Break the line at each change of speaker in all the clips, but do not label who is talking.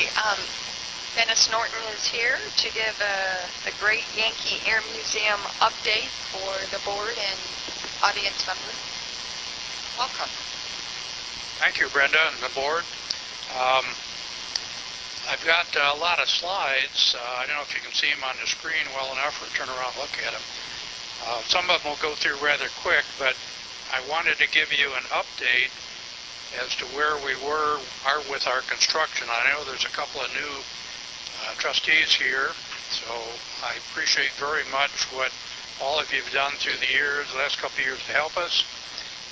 Okay, Dennis Norton is here to give the Great Yankee Air Museum update for the board and audience members. Welcome.
Thank you, Brenda and the board. I've got a lot of slides. I don't know if you can see them on the screen well enough or turn around and look at them. Some of them will go through rather quick, but I wanted to give you an update as to where we are with our construction. I know there's a couple of new trustees here, so I appreciate very much what all of you have done through the years, the last couple of years to help us.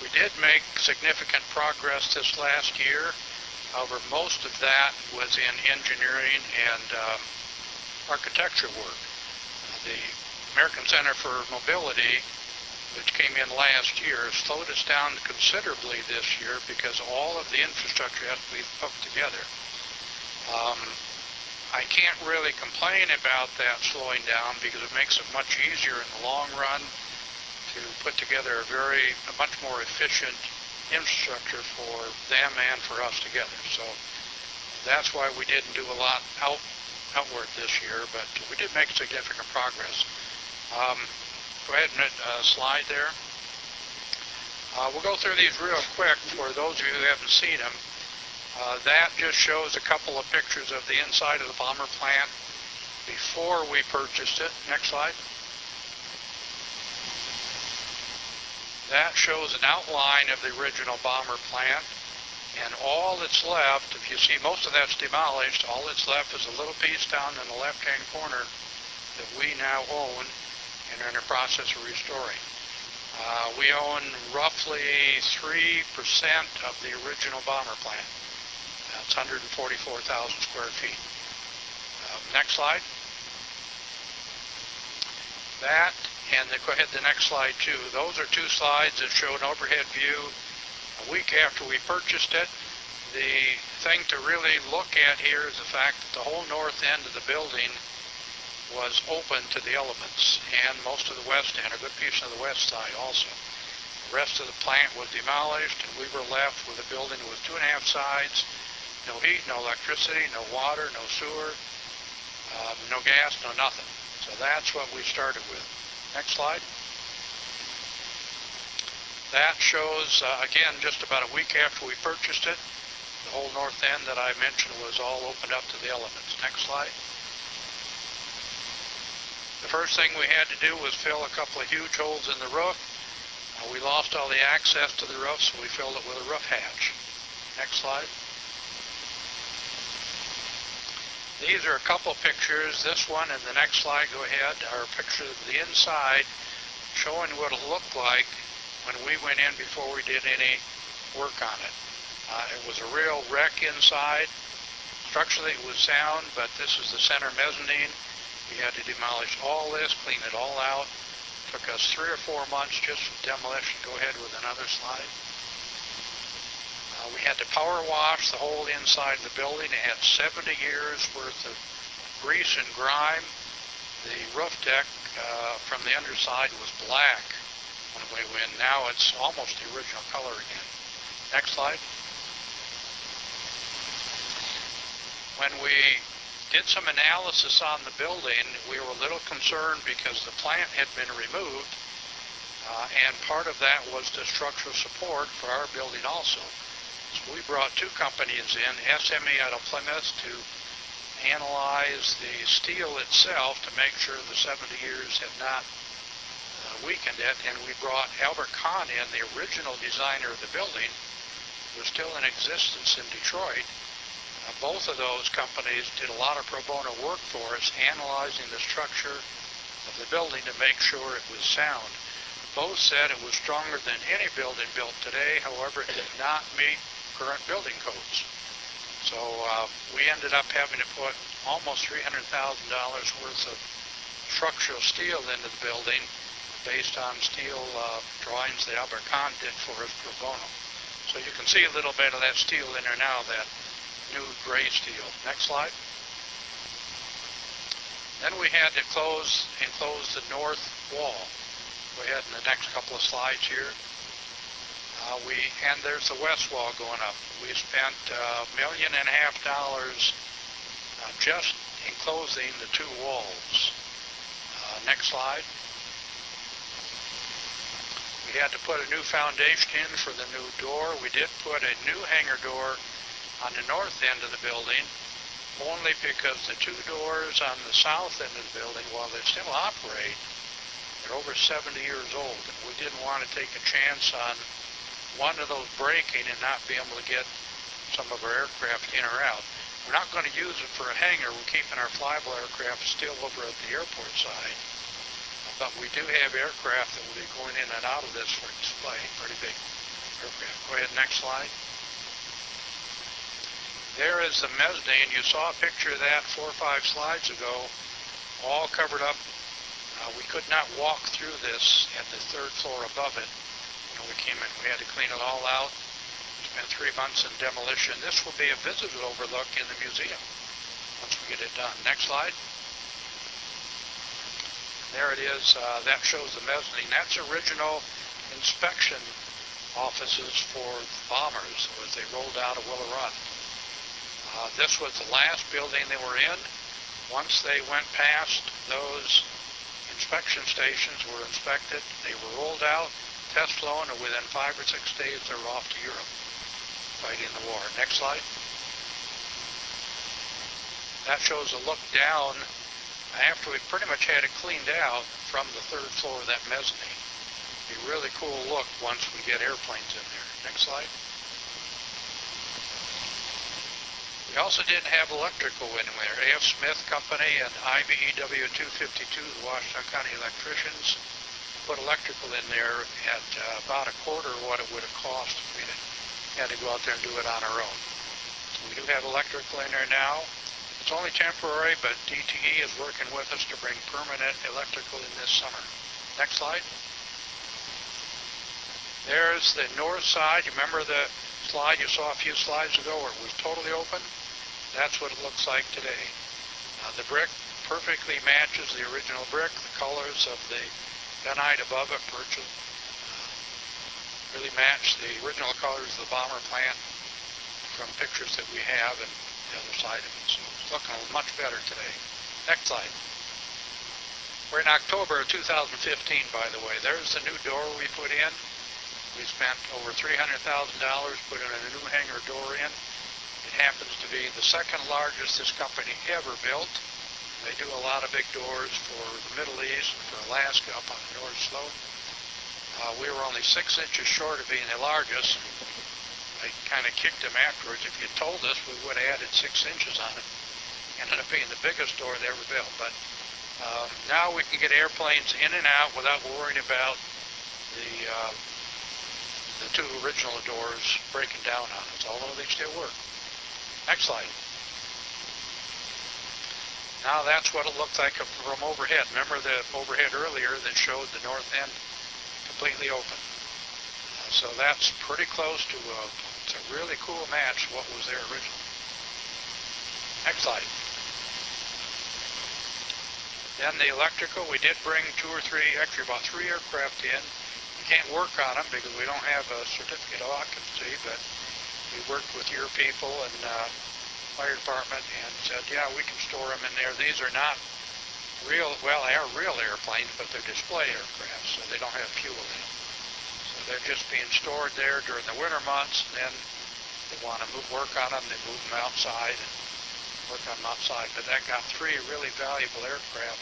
We did make significant progress this last year. However, most of that was in engineering and architecture work. The American Center for Mobility, which came in last year, slowed us down considerably this year because all of the infrastructure has to be put together. I can't really complain about that slowing down because it makes it much easier in the long run to put together a much more efficient infrastructure for them and for us together. So that's why we didn't do a lot outward this year, but we did make significant progress. Go ahead and hit a slide there. We'll go through these real quick for those of you who haven't seen them. That just shows a couple of pictures of the inside of the bomber plant before we purchased it. Next slide. That shows an outline of the original bomber plant, and all that's left, if you see most of that's demolished, all that's left is a little piece down in the left-hand corner that we now own and are in the process of restoring. We own roughly 3% of the original bomber plant. That's 144,000 square feet. Next slide. That, and go ahead to the next slide too. Those are two slides that show an overhead view a week after we purchased it. The thing to really look at here is the fact that the whole north end of the building was open to the elements, and most of the west end, a good piece of the west side also. The rest of the plant was demolished, and we were left with a building with 2.5 sides, no heat, no electricity, no water, no sewer, no gas, no nothing. So that's what we started with. Next slide. That shows, again, just about a week after we purchased it, the whole north end that I mentioned was all opened up to the elements. Next slide. The first thing we had to do was fill a couple of huge holes in the roof. We lost all the access to the roof, so we filled it with a roof hatch. Next slide. These are a couple pictures. This one and the next slide, go ahead, are pictures of the inside showing what it looked like when we went in before we did any work on it. It was a real wreck inside. Structurally it was sound, but this is the center mezzanine. We had to demolish all this, clean it all out. It took us 3 or 4 months just for demolition. Go ahead with another slide. We had to power wash the whole inside of the building. It had 70 years worth of grease and grime. The roof deck from the underside was black when we went. Now it's almost the original color again. Next slide. When we did some analysis on the building, we were a little concerned because the plant had been removed, and part of that was the structural support for our building also. So we brought 2 companies in, SME out of Plymouth, to analyze the steel itself to make sure the 70 years had not weakened it, and we brought Albert Kahn in, the original designer of the building, who was still in existence in Detroit. Both of those companies did a lot of pro bono work for us, analyzing the structure of the building to make sure it was sound. Both said it was stronger than any building built today, however, it did not meet current building codes. So we ended up having to put almost $300,000 worth of structural steel into the building based on steel drawings that Albert Kahn did for us pro bono. So you can see a little bit of that steel in there now, that new gray steel. Next slide. Then we had to enclose the north wall. Go ahead in the next couple of slides here. And there's the west wall going up. We spent $1.5 million just enclosing the two walls. Next slide. We had to put a new foundation in for the new door. We did put a new hangar door on the north end of the building, only because the two doors on the south end of the building, while they still operate, they're over 70 years old. And we didn't want to take a chance on one of those breaking and not be able to get some of our aircraft in or out. We're not going to use it for a hangar. We're keeping our flyable aircraft still over at the airport side. But we do have aircraft that will be going in and out of this for display. Pretty big aircraft. Go ahead, next slide. There is the mezzanine. You saw a picture of that 4 or 5 slides ago, all covered up. We could not walk through this at the 3rd floor above it. When we came in, we had to clean it all out. Spent 3 months in demolition. This will be a visitor overlook in the museum once we get it done. Next slide. There it is. That shows the mezzanine. That's original inspection offices for bombers as they rolled out of Willow Run. This was the last building they were in. Once they went past those inspection stations, were inspected, they were rolled out, test flown, and within 5 or 6 days they were off to Europe fighting the war. Next slide. That shows a look down after we pretty much had it cleaned out from the 3rd floor of that mezzanine. Be a really cool look once we get airplanes in there. Next slide. We also didn't have electrical in there. A.F. Smith Company and IBEW 252, the Washington County electricians, put electrical in there at about a quarter of what it would have cost if we had to go out there and do it on our own. So we do have electrical in there now. It's only temporary, but DTE is working with us to bring permanent electrical in this summer. Next slide. There's the north side. You remember the slide you saw a few slides ago where it was totally open? That's what it looks like today. The brick perfectly matches the original brick. The colors of the gunite above it really match the original colors of the bomber plant from pictures that we have and the other side of it. So it's looking much better today. Next slide. We're in October of 2015, by the way. There's the new door we put in. We spent over $300,000 putting a new hangar door in. It happens to be the second largest this company ever built. They do a lot of big doors for the Middle East and for Alaska up on the North Slope. We were only 6 inches short of being the largest. I kind of kicked them afterwards. If you told us, we would have added 6 inches on it. Ended up being the biggest door they ever built. But now we can get airplanes in and out without worrying about the 2 original doors breaking down on us, although they still work. Next slide. Now that's what it looked like from overhead. Remember the overhead earlier that showed the north end completely open. So that's pretty close to it's a really cool match to what was there originally. Next slide. Then the electrical, we did bring 2 or 3, actually about 3 aircraft in. We can't work on them because we don't have a certificate of occupancy, but we worked with your people and fire department and said, yeah, we can store them in there. These are not real, well, they are real airplanes, but they're display aircraft, so they don't have fuel in them. So they're just being stored there during the winter months, and then they want to work on them, they move them outside and work on them outside. But that got 3 really valuable aircraft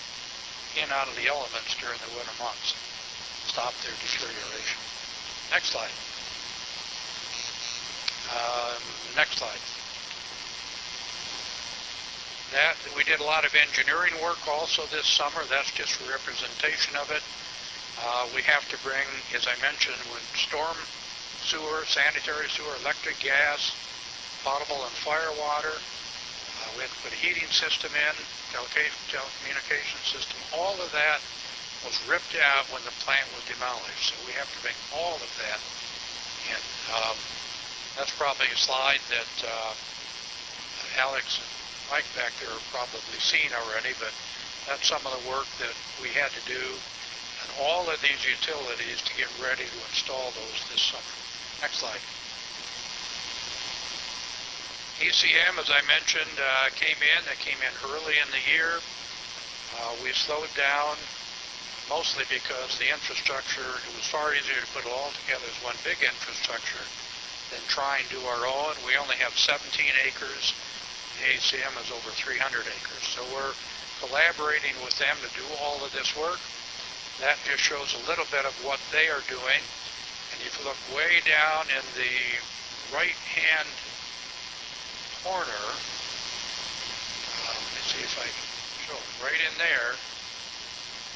in and out of the elements during the winter months. Stop their deterioration. Next slide. Next slide. That we did a lot of engineering work also this summer. That's just for representation of it. We have to bring, as I mentioned, with storm sewer, sanitary sewer, electric, gas, potable and fire water. We had to put a heating system in, telecommunication system. All of that was ripped out when the plant was demolished. So we have to bring all of that in. That's probably a slide that Alex and Mike back there have probably seen already, but that's some of the work that we had to do and all of these utilities to get ready to install those this summer. Next slide. ECM, as I mentioned, came in. They came in early in the year. We slowed down, mostly because the infrastructure, it was far easier to put it all together as one big infrastructure than try and do our own. We only have 17 acres. The ACM is over 300 acres. So we're collaborating with them to do all of this work. That just shows a little bit of what they are doing. And if you look way down in the right-hand corner, let me see if I can show it, right in there,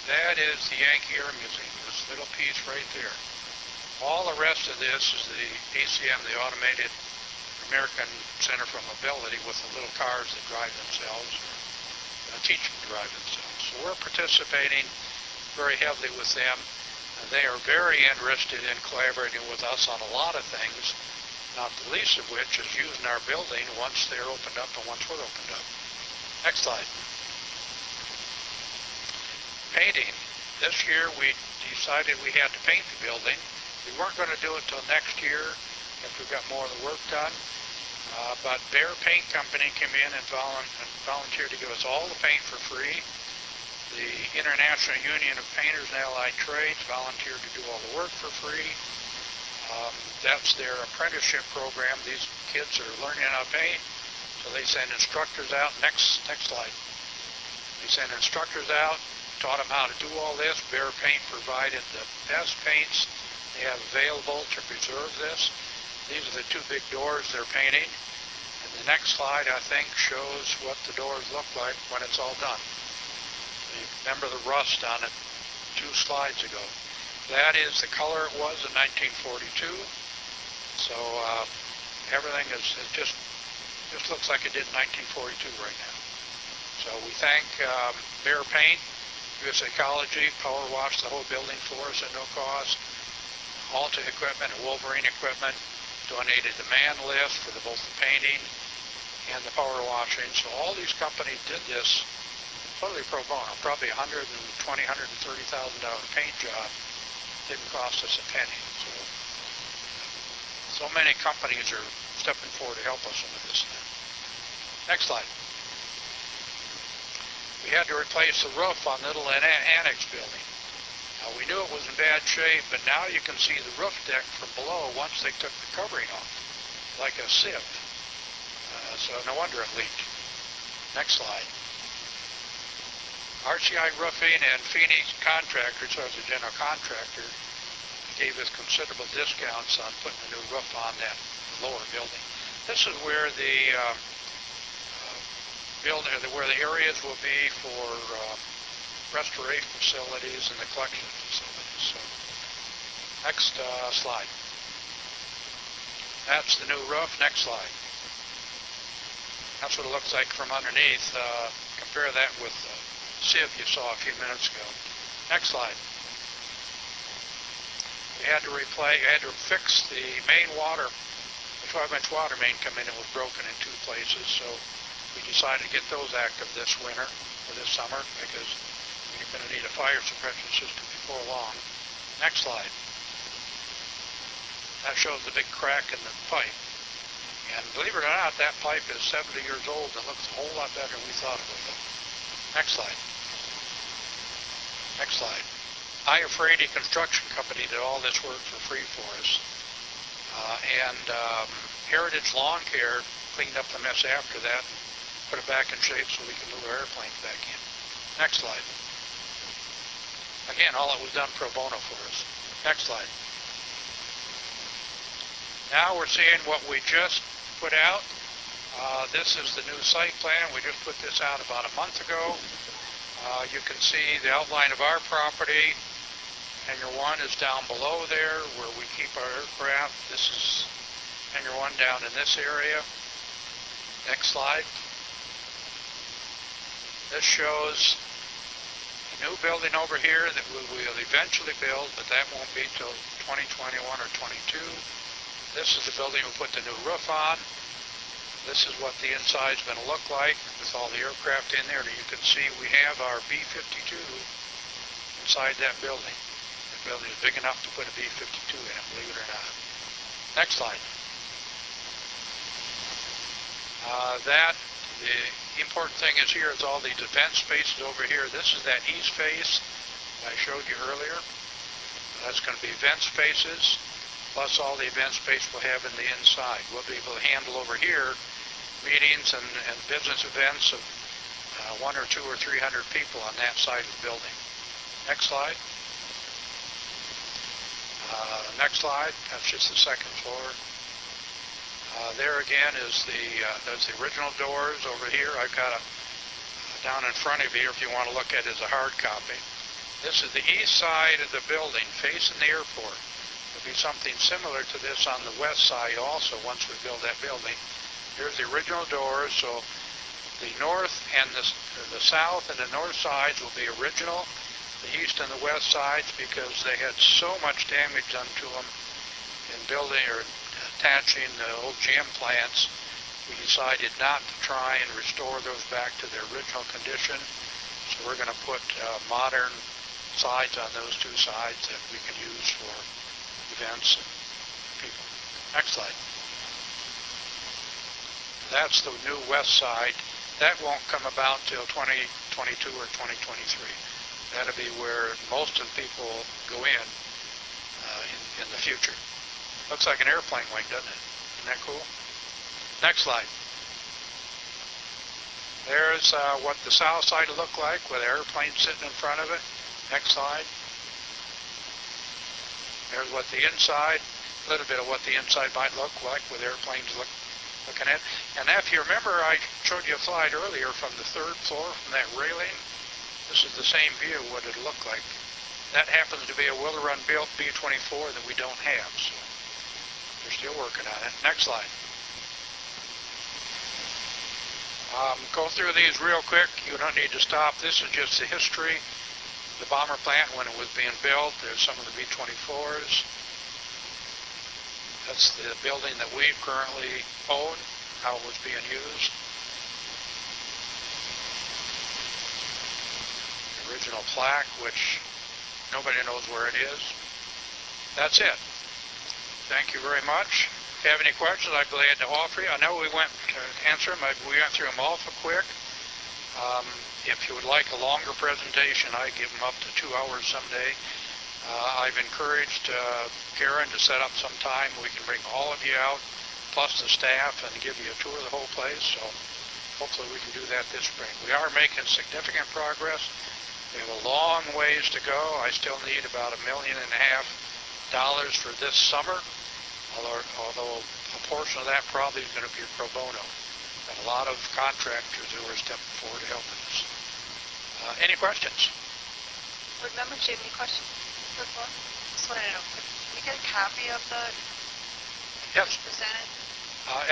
that is the Yankee Air Museum, this little piece right there. All the rest of this is the ACM, the Automated American Center for Mobility, with the little cars that drive themselves, teach them to drive themselves. So we're participating very heavily with them. They are very interested in collaborating with us on a lot of things, not the least of which is using our building once they're opened up and once we're opened up. Next slide. Painting. This year we decided we had to paint the building. We weren't going to do it till next year after we got more of the work done. But Bear Paint Company came in and volunteered to give us all the paint for free. The International Union of Painters and Allied Trades volunteered to do all the work for free. That's their apprenticeship program. These kids are learning how to paint, so they send instructors out. Next slide. They send instructors out, taught them how to do all this. Bear Paint provided the best paints they have available to preserve this. These are the two big doors they're painting. And the next slide, I think, shows what the doors look like when it's all done. You remember the rust on it 2 slides ago. That is the color it was in 1942. So everything is just looks like it did in 1942 right now. So we thank Bear Paint, US Ecology, power washed the whole building for us at no cost. Alta Equipment and Wolverine Equipment donated the man list for both the painting and the power washing. So all these companies did this totally pro bono, probably $120,000, $130,000 paint job. Didn't cost us a penny. So many companies are stepping forward to help us with this now. Next slide. We had to replace the roof on the little annex building. Now, we knew it was in bad shape, but now you can see the roof deck from below once they took the covering off, like a sieve. So no wonder it leaked. Next slide. RCI Roofing and Phoenix Contractors, so as a general contractor, gave us considerable discounts on putting a new roof on that lower building. This is where the where the areas will be for restoration facilities and the collection facilities. So, next slide. That's the new roof. Next slide. That's what it looks like from underneath. Compare that with the sieve you saw a few minutes ago. Next slide. We had to fix the main water, the 12-inch water main come in. It was broken in 2 places, so we decided to get those active this winter or this summer because we're going to need a fire suppression system before long. Next slide. That shows the big crack in the pipe. And believe it or not, that pipe is 70 years old and looks a whole lot better than we thought it would look. Next slide. Next slide. Iafrady Construction Company did all this work for free for us. Heritage Lawn Care cleaned up the mess after that, put it back in shape so we can move our airplanes back in. Next slide. Again, all that was done pro bono for us. Next slide. Now we're seeing what we just put out. This is the new site plan. We just put this out about a month ago. You can see the outline of our property. Hangar 1 is down below there where we keep our aircraft. This is Hangar 1 down in this area. Next slide. This shows a new building over here that we will eventually build, but that won't be till 2021 or 22. This is the building we put the new roof on. This is what the inside's going to look like with all the aircraft in there. You can see we have our B-52 inside that building. The building is big enough to put a B-52 in it, believe it or not. Next slide. The important thing is here is all these event spaces over here. This is that east face I showed you earlier. That's going to be event spaces, plus all the event space we'll have in the inside. We'll be able to handle over here meetings and business events of 1 or 2 or 300 people on that side of the building. Next slide. Next slide. That's just the second floor. There again is there's the original doors over here. I've got a down in front of you if you want to look at it as a hard copy. This is the east side of the building facing the airport. There'll be something similar to this on the west side also once we build that building. Here's the original doors, so the north and the south and the north sides will be original. The east and the west sides, because they had so much damage done to them in building or attaching the old gym plants, we decided not to try and restore those back to their original condition. So we're going to put modern sides on those two sides that we can use for events and people. Next slide. That's the new west side. That won't come about till 2022 or 2023. That'll be where most of the people go in the future. Looks like an airplane wing, doesn't it? Isn't that cool? Next slide. There's what the south side will look like with airplanes sitting in front of it. Next slide. There's what the inside, a little bit of what the inside might look like with airplanes looking at. And if you remember, I showed you a slide earlier from the third floor, from that railing. This is the same view, what it'll look like. That happens to be a Will-Run built B-24 that we don't have, so they're still working on it. Next slide. Go through these real quick. You don't need to stop. This is just the history of the bomber plant when it was being built. There's some of the B-24s. That's the building that we currently own, how it was being used. The original plaque, which nobody knows where it is. That's it. Thank you very much. If you have any questions, I'd be glad to offer you. I know we went to answer them. We went through them awful quick. If you would like a longer presentation, I give them up to 2 hours someday. I've encouraged Karen to set up some time. We can bring all of you out, plus the staff, and give you a tour of the whole place. So hopefully we can do that this spring. We are making significant progress. We have a long ways to go. I still need about $1.5 million for this summer, although a portion of that probably is going to be pro bono. Got a lot of contractors who are stepping forward to helping us. Any questions?
Board members, do you have any questions? Just wanted to know, can we get a copy of the
Yes.
presented?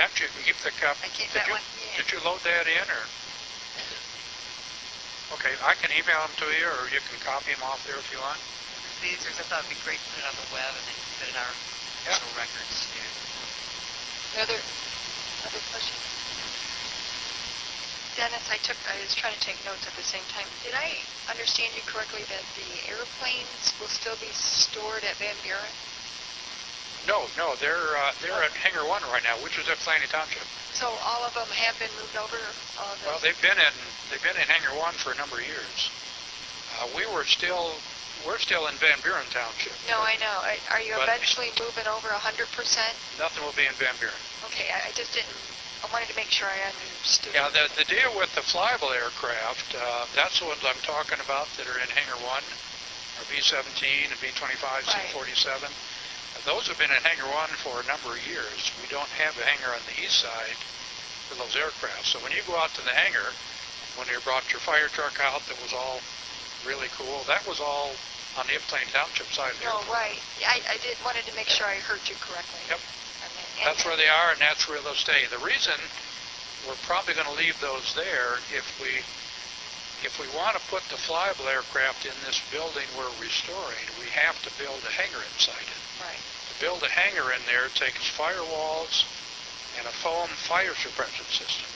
Actually, you can keep the copy.
I keep that one. Yeah.
Did you load that in, or? Okay, I can email them to you, or you can copy them off there if you want.
These, I thought it'd be great to put it on the web and then put it in our official records. Yeah.
Other questions? Dennis, I was trying to take notes at the same time. Did I understand you correctly that the airplanes will still be stored at Van Buren?
No, they're at Hangar 1 right now, which is Ypsilanti Township.
So all of them have been moved over?
Well, they've been in Hangar 1 for a number of years. We're still in Van Buren Township.
No, I know. Are you eventually moving over 100%?
Nothing will be in Van Buren.
Okay, I just didn't. I wanted to make sure I understood.
Yeah, the deal with the flyable aircraft, that's the ones I'm talking about that are in Hangar 1, or B-17 and B-25, C-47. Those have been in Hangar 1 for a number of years. We don't have a hangar on the east side for those aircraft. So when you go out to the hangar, when you brought your fire truck out that was all really cool, that was all on the Ypsilanti Township side of the airport.
Right. I wanted to make sure I heard you correctly.
Yep. That's where they are, and that's where they'll stay. The reason we're probably going to leave those there, if we want to put the flyable aircraft in this building we're restoring, we have to build a hangar inside it.
Right.
To build a hangar in there takes firewalls and a foam fire suppression system.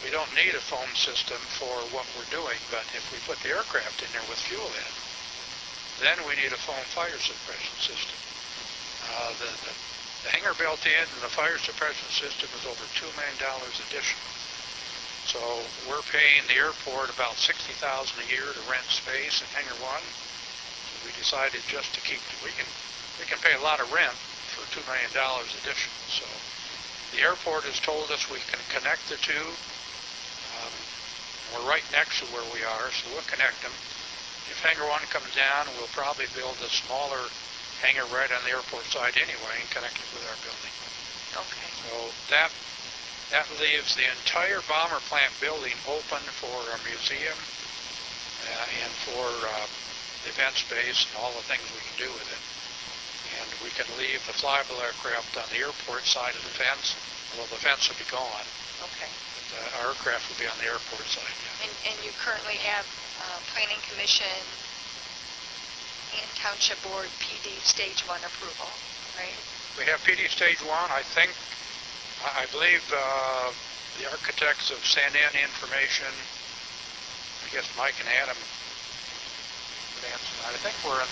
We don't need a foam system for what we're doing, but if we put the aircraft in there with fuel in, then we need a foam fire suppression system. The hangar built in and the fire suppression system is over $2 million additional. So we're paying the airport about $60,000 a year to rent space in Hangar 1. So we decided just to keep, we can pay a lot of rent for $2 million additional. So the airport has told us we can connect the two. We're right next to where we are, so we'll connect them. If Hangar 1 comes down, we'll probably build a smaller hangar right on the airport side anyway and connect it with our building.
Okay.
So that leaves the entire bomber plant building open for a museum and for event space and all the things we can do with it. And we can leave the flyable aircraft on the airport side of the fence, although the fence will be gone.
Okay.
But our aircraft will be on the airport side. Yeah.
And you currently have Planning Commission and Township Board PD Stage 1 approval, right?
We have PD Stage 1. I believe the architects have sent in information. I guess Mike and Adam would answer that. I think we're in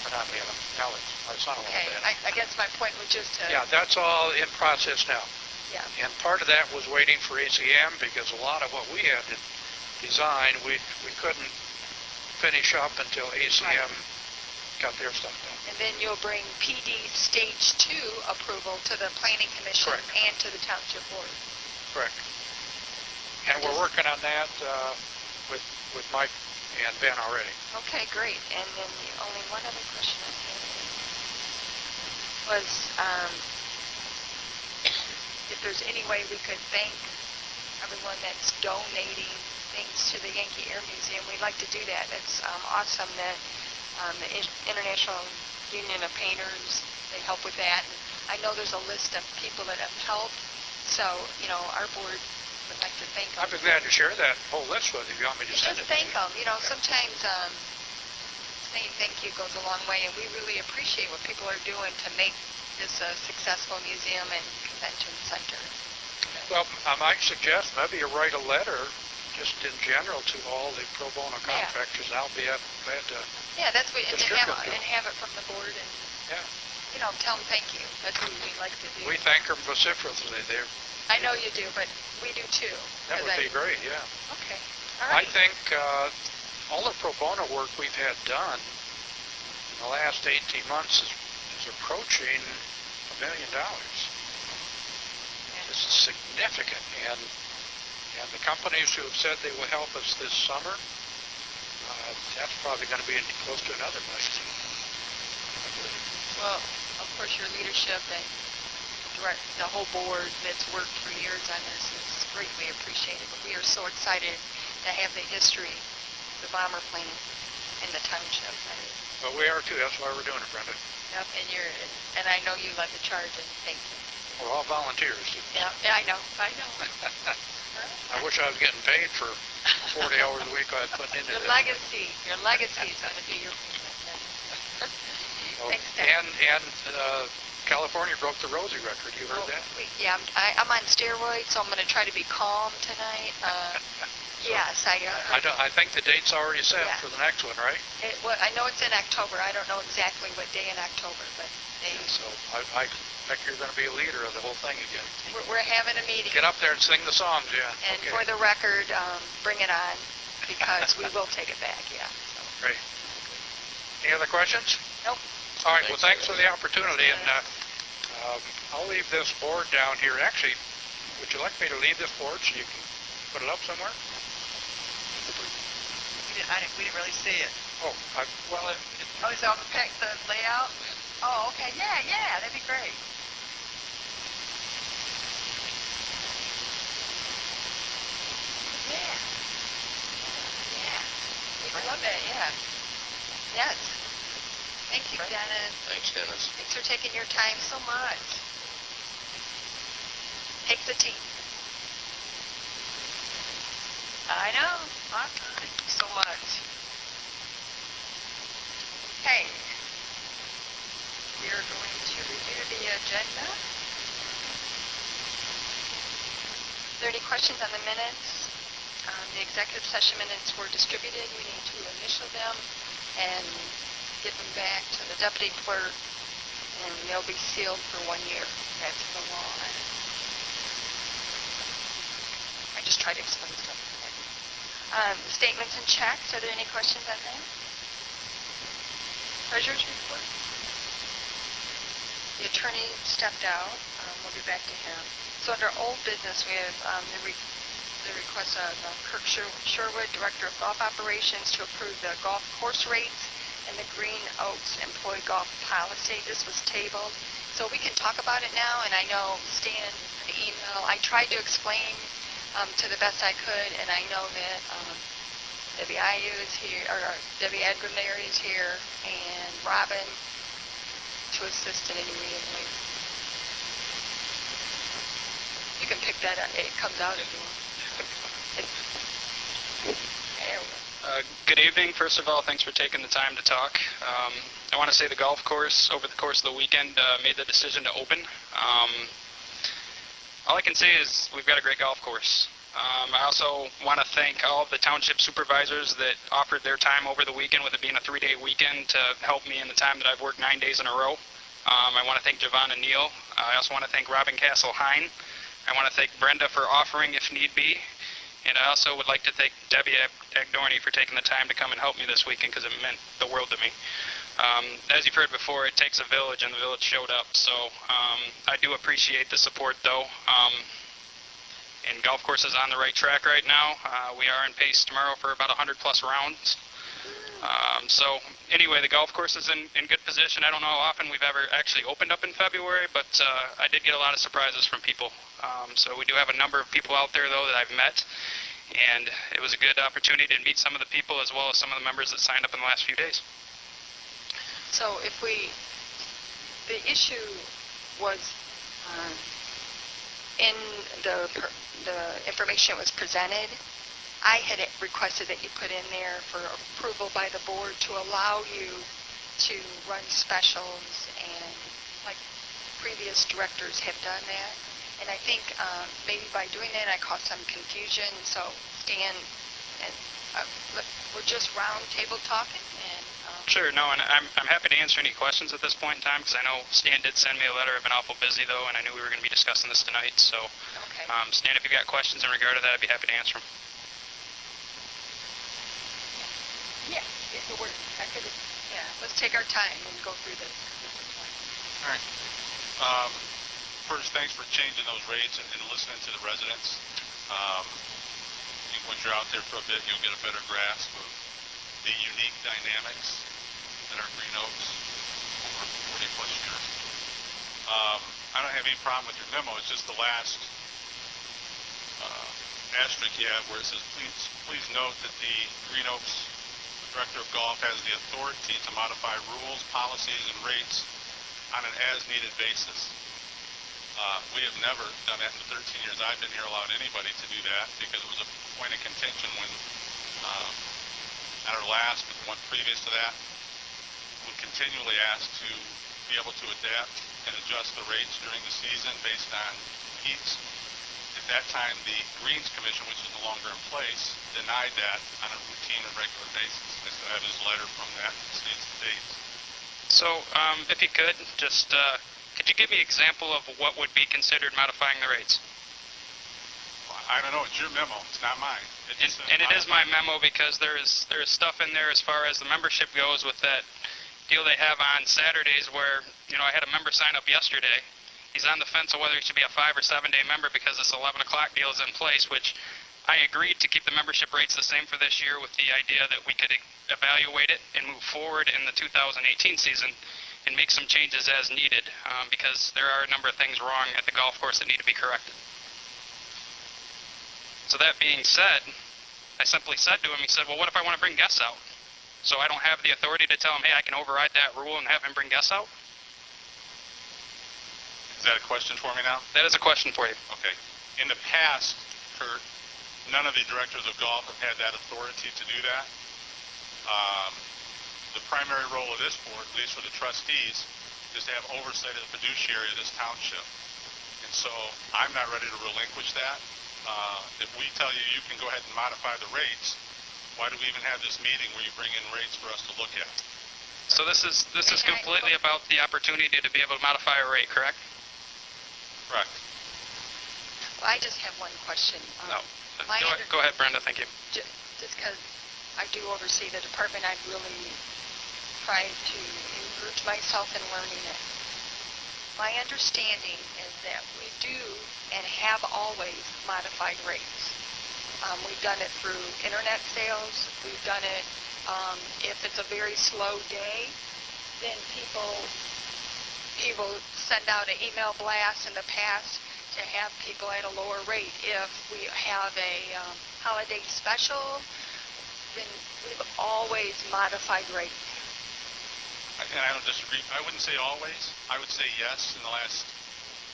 or not Adam, Alex, my son-in-law.
Okay, I guess my point was just to...
Yeah, that's all in process now.
Yeah.
And part of that was waiting for ACM because a lot of what we had to design, we couldn't finish up until ACM got their stuff done.
And then you'll bring PD Stage 2 approval to the Planning Commission.
Correct.
And to the Township Board.
Correct. And we're working on that with Mike and Ben already.
Okay, great. And then the only one other question I had was if there's any way we could thank everyone that's donating things to the Yankee Air Museum. We'd like to do that. It's awesome that the International Union of Painters, they help with that. And I know there's a list of people that have helped, so, our board would like to thank them.
I'd be glad to share that whole list with you if you want me to send it.
Just thank them. Sometimes saying thank you goes a long way, and we really appreciate what people are doing to make this a successful museum and convention center.
Well, I might suggest maybe you write a letter just in general to all the pro bono contractors, and I'll be glad to
that's what, and
distribute them.
have it from the board, and tell them thank you. That's what we like to do.
We thank them vociferously there.
I know you do, but we do too.
That would be great, yeah.
Okay, all right.
I think all the pro bono work we've had done in the last 18 months is approaching $1 million. This is significant, and the companies who have said they will help us this summer, that's probably going to be close to another $1 million.
Well, of course, your leadership and the whole board that's worked for years on this is greatly appreciated. But we are so excited to have the history, the bomber plane in the township.
Well, we are too. That's why we're doing it, Brenda.
Yep, and I know you led the charge, and thank you.
We're all volunteers.
Yeah, I know.
I wish I was getting paid for 40 hours a week I had put into
Your
this.
Your legacy is going to be your Thanks,
Dan. And California broke the Rosie record. You heard that?
Yeah, I'm on steroids, so I'm going to try to be calm tonight. Yes,
I think the date's already set for the next one, right?
I know it's in October. I don't know exactly what day in October, but
so I expect you're going to be a leader of the whole thing again.
We're having a meeting.
Get up there and sing the songs,
And for the record, bring it on, because we will take it back, So.
Great. Any other questions?
Nope.
All right, well, thanks for the opportunity, and I'll leave this board down here. Actually, would you like me to leave this board so you can put it up somewhere?
We didn't really see it.
Oh,
So I'm going to the layout? Oh, okay. Yeah, that'd be great. Yeah. I love that,
Yes. Thank you, Dennis.
Thanks, Dennis.
Thanks for taking your time so much. Take the team. I know. Awesome. Thank you so much. Okay. We are going to review the agenda. Are there any questions on the minutes? The executive session minutes were distributed. We need to initial them and give them back to the deputy clerk, and they'll be sealed for 1 year. That's the law. I just try to explain stuff. Statements and checks. Are there any questions on that? Treasurer's report. The attorney stepped out. We'll get back to him. So under old business, we have the request of Kirk Sherwood, Director of Golf Operations, to approve the golf course rates and the Green Oaks employee golf policy. This was tabled. So we can talk about it now, and I know Stan, the email, I tried to explain to the best I could, and I know that Debbie Ayu is here, or Debbie Edgar is here, and Robin to assist in any way. You can pick that up. It comes out if you want. There we go.
Good evening. First of all, thanks for taking the time to talk. I want to say the golf course, over the course of the weekend, made the decision to open. All I can say is we've got a great golf course. I also want to thank all of the township supervisors that offered their time over the weekend, with it being a 3-day weekend, to help me in the time that I've worked 9 days in a row. I want to thank Javon and Neal. I also want to thank Robin Castle-Hine. I want to thank Brenda for offering if need be. And I also would like to thank Debbie Agdorny for taking the time to come and help me this weekend, because it meant the world to me. As you've heard before, it takes a village, and the village showed up. So I do appreciate the support, though. And golf course is on the right track right now. We are in pace tomorrow for about 100-plus rounds. So anyway, the golf course is in good position. I don't know how often we've ever actually opened up in February, but I did get a lot of surprises from people. So we do have a number of people out there, though, that I've met, and it was a good opportunity to meet some of the people as well as some of the members that signed up in the last few days.
So the issue was in the information that was presented, I had requested that you put in there for approval by the board to allow you to run specials, and like previous directors have done that. And I think maybe by doing that I caused some confusion. So Stan, and we're just round table talking. And
Sure, no, and I'm happy to answer any questions at this point in time, because I know Stan did send me a letter. I've been awful busy, though, and I knew we were going to be discussing this tonight. So,
okay.
Stan, if you've got questions in regard to that, I'd be happy to answer them.
Yeah, if it works. Let's take our time and go through this.
All right. First, thanks for changing those rates and listening to the residents. I think once you're out there for a bit, you'll get a better grasp of the unique dynamics that are Green Oaks over 40-plus years. I don't have any problem with your memo. It's just the last asterisk you have where it says, please note that the Green Oaks Director of Golf has the authority to modify rules, policies, and rates on an as-needed basis. We have never done that in the 13 years I've been here, allowed anybody to do that, because it was a point of contention when, at our last, but the one previous to that, we continually asked to be able to adapt and adjust the rates during the season based on heats. At that time, the Greens Commission, which is no longer in place, denied that on a routine and regular basis. I still have his letter from that, states the dates.
So, if you could, just could you give me an example of what would be considered modifying the rates?
Well, I don't know. It's your memo. It's not mine.
And it is my memo, because there is stuff in there as far as the membership goes with that deal they have on Saturdays where, I had a member sign up yesterday. He's on the fence of whether he should be a 5 or 7 day member because this 11 o'clock deal is in place, which I agreed to keep the membership rates the same for this year, with the idea that we could evaluate it and move forward in the 2018 season and make some changes as needed, because there are a number of things wrong at the golf course that need to be corrected. So that being said, I simply said to him, he said, well, what if I want to bring guests out? So I don't have the authority to tell him, hey, I can override that rule and have him bring guests out?
Is that a question for me now?
That is a question for you.
Okay. In the past, Kurt, none of the directors of golf have had that authority to do that. The primary role of this board, at least for the trustees, is to have oversight of the fiduciary of this township. And so I'm not ready to relinquish that. If we tell you you can go ahead and modify the rates, why do we even have this meeting where you bring in rates for us to look at?
So this is completely about the opportunity to be able to modify a rate, correct?
Correct.
Well, I just have one question.
No.
My
Go ahead, Brenda. Thank you.
Just because I do oversee the department, I've really tried to immerse myself in learning it. My understanding is that we do and have always modified rates. We've done it through internet sales. We've done it if it's a very slow day, then people send out an email blast in the past to have people at a lower rate. If we have a holiday special, then we've always modified rates.
And I don't disagree. I wouldn't say always. I would say yes. In the last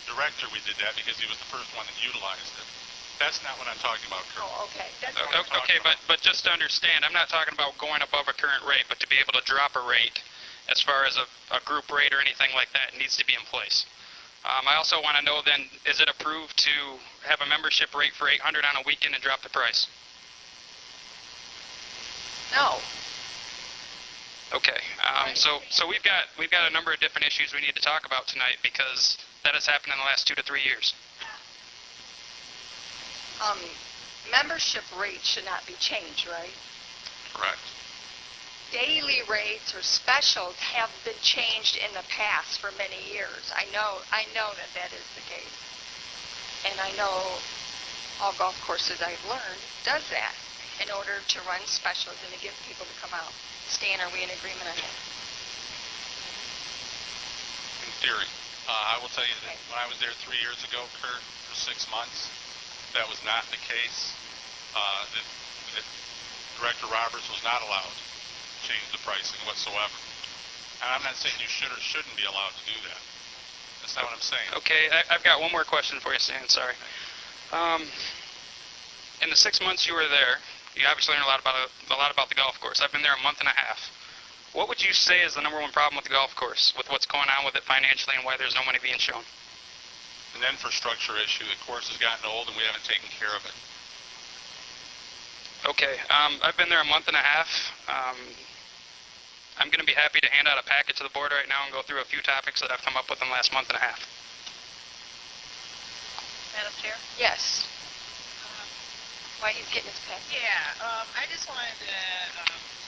director, we did that because he was the first one that utilized it. That's not what I'm talking about, Kurt.
Oh, okay. That's
Okay, but just to understand, I'm not talking about going above a current rate, but to be able to drop a rate as far as a group rate or anything like that needs to be in place. I also want to know then, is it approved to have a membership rate for $800 on a weekend and drop the price?
No.
Okay. So we've got a number of different issues we need to talk about tonight because that has happened in the last 2 to 3 years.
Membership rates should not be changed, right?
Correct.
Daily rates or specials have been changed in the past for many years. I know that is the case. And I know all golf courses I've learned does that in order to run specials and to get people to come out. Stan, are we in agreement on that?
In theory. I will tell you that when I was there 3 years ago, Kurt, for 6 months, that was not the case. That Director Roberts was not allowed to change the pricing whatsoever. And I'm not saying you should or shouldn't be allowed to do that. That's not what I'm saying.
Okay, I've got one more question for you, Stan. Sorry. In the 6 months you were there, you obviously learned a lot about the golf course. I've been there a month and a half. What would you say is the number one problem with the golf course, with what's going on with it financially and why there's no money being shown?
An infrastructure issue. The course has gotten old and we haven't taken care of it.
Okay, I've been there a month and a half. I'm going to be happy to hand out a packet to the board right now and go through a few topics that I've come up with in the last month and a half.
Madam Chair?
Yes. Why he's getting his packet?
Yeah, I just wanted to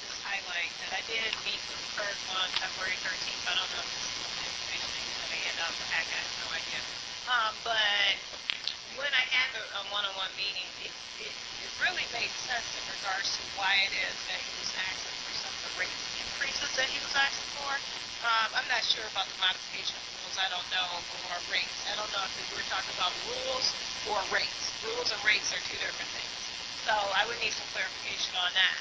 just highlight that I did meet with Kurt on February 13th. I don't know if this is some information he's going to hand out the packet. I have no idea. But when I had a one-on-one meeting, it really made sense in regards to why it is that he was asking for some of the rate increases that he was asking for. I'm not sure about the modification of rules. I don't know, or rates. I don't know if we were talking about rules or rates. Rules and rates are two different things. So I would need some clarification on that.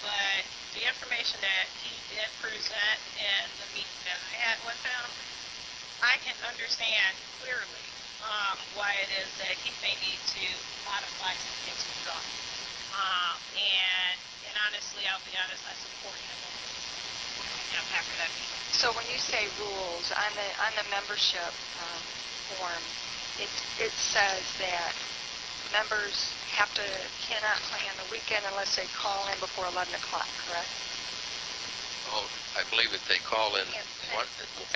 But the information that he did present in the meeting that I had with him, I can understand clearly why it is that he may need to modify some things we've done. And honestly, I'll be honest, I support him after that meeting.
So when you say rules, on the membership form, it says that members cannot play on the weekend unless they call in before 11 o'clock, correct?
Oh, I believe if they call in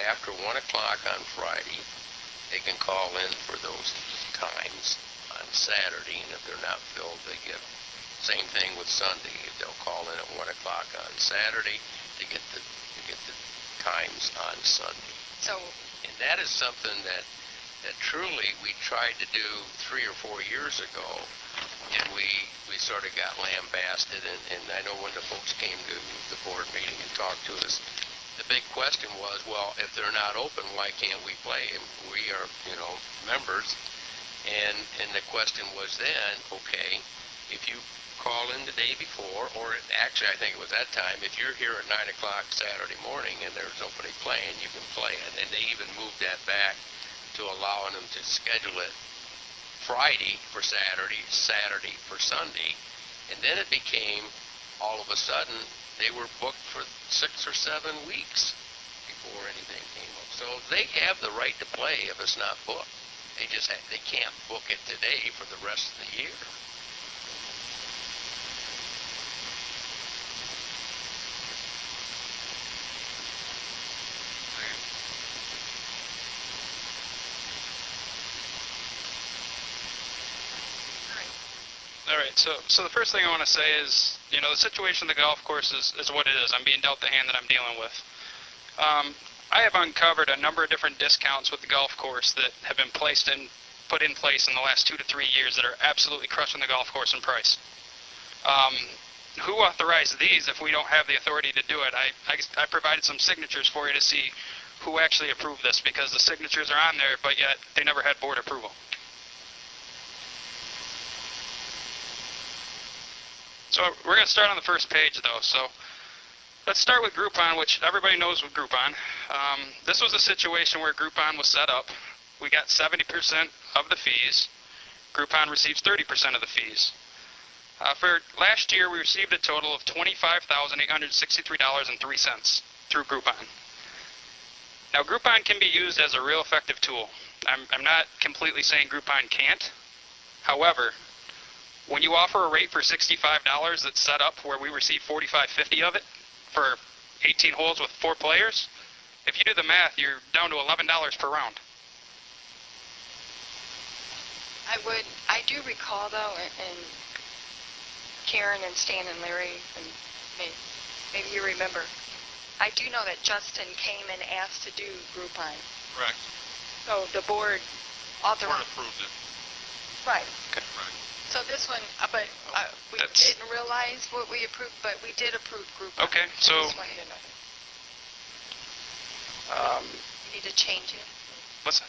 after 1 o'clock on Friday, they can call in for those times on Saturday, and if they're not filled, they get same thing with Sunday. They'll call in at 1 o'clock on Saturday to get the times on Sunday.
So,
and that is something that truly we tried to do 3 or 4 years ago, and we sort of got lambasted, and I know when the folks came to the board meeting and talked to us, the big question was, well, if they're not open, why can't we play? And we are, members, and the question was then, okay, if you call in the day before, or actually I think it was that time, if you're here at 9 o'clock Saturday morning and there's nobody playing, you can play it. And they even moved that back to allowing them to schedule it Friday for Saturday, Saturday for Sunday, and then it became, all of a sudden, they were booked for 6 or 7 weeks before anything came up. So they have the right to play if it's not booked. They can't book it today for the rest of the year.
right. So the first thing I want to say is, the situation of the golf course is what it is. I'm being dealt the hand that I'm dealing with. I have uncovered a number of different discounts with the golf course that have been put in place in the last 2 to 3 years that are absolutely crushing the golf course in price. Who authorized these if we don't have the authority to do it? I provided some signatures for you to see who actually approved this, because the signatures are on there, but yet they never had board approval. So we're going to start on the first page, though. So let's start with Groupon, which everybody knows with Groupon. This was a situation where Groupon was set up. We got 70% of the fees. Groupon receives 30% of the fees. For last year, we received a total of $25,863.03 through Groupon. Now, Groupon can be used as a real effective tool. I'm not completely saying Groupon can't. However, when you offer a rate for $65 that's set up where we receive $45.50 of it for 18 holes with 4 players, if you do the math, you're down to $11 per round.
I do recall, though, and Karen and Stan and Larry, and maybe you remember, I do know that Justin came and asked to do Groupon.
Correct.
So the board
Board
authorized.
approved it.
Right.
Right.
So this one, but we didn't realize what we approved, but we did approve Groupon.
Okay, so
I just wanted to know. You need to change it.
what's that?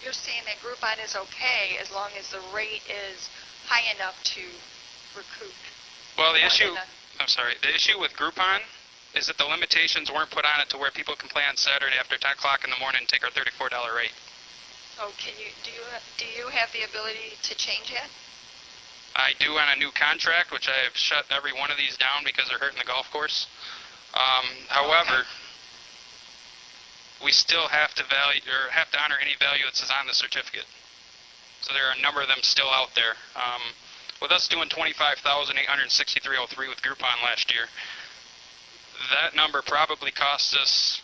You're saying that Groupon is okay as long as the rate is high enough to recoup.
Well, the
more
issue,
than
the issue with Groupon is that the limitations weren't put on it to where people can play on Saturday after 10 o'clock in the morning and take our $34 rate.
So do you have the ability to change that?
I do on a new contract, which I have shut every one of these down because they're hurting the golf course. However, we still have to honor any value that says on the certificate. So there are a number of them still out there. With us doing $25,863.03 with Groupon last year, that number probably cost us,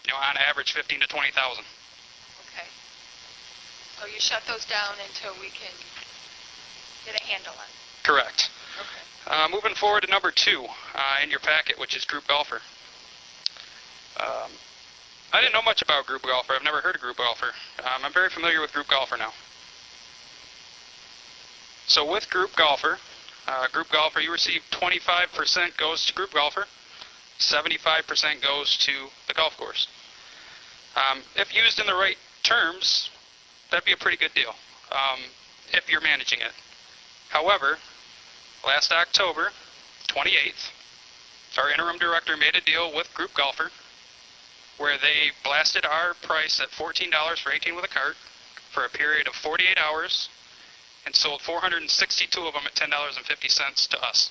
on average, $15,000 to $20,000.
Okay. So you shut those down until we can get a handle on it.
Correct.
Okay.
Moving forward to number 2 in your packet, which is Group Golfer. I didn't know much about Group Golfer. I've never heard of Group Golfer. I'm very familiar with Group Golfer now. So with Group Golfer, you receive 25% goes to Group Golfer, 75% goes to the golf course. If used in the right terms, that'd be a pretty good deal if you're managing it. However, last October 28th, our interim director made a deal with Group Golfer where they blasted our price at $14 for 18 with a cart for a period of 48 hours and sold 462 of them at $10.50 to us.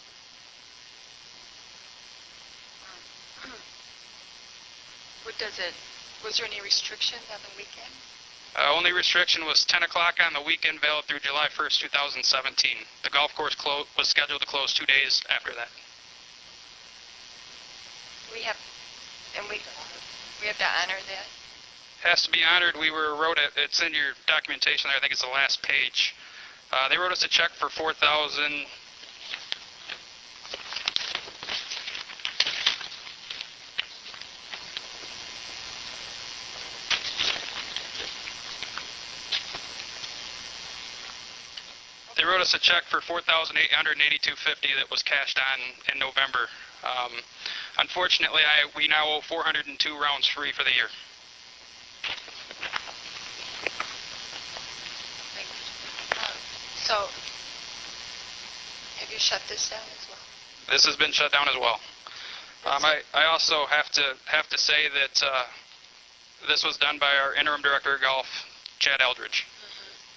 Was there any restriction on the weekend?
Only restriction was 10 o'clock on the weekend, valid through July 1st, 2017. The golf course was scheduled to close 2 days after that.
We have to honor that.
Has to be honored. We wrote it. It's in your documentation there. I think it's the last page. They wrote us a check for $4,000. They wrote us a check for $4,882.50 that was cashed on in November. Unfortunately, we now owe 402 rounds free for the year.
So, have you shut this down as well?
This has been shut down as well. I also have to say that this was done by our interim director of golf, Chad Eldridge.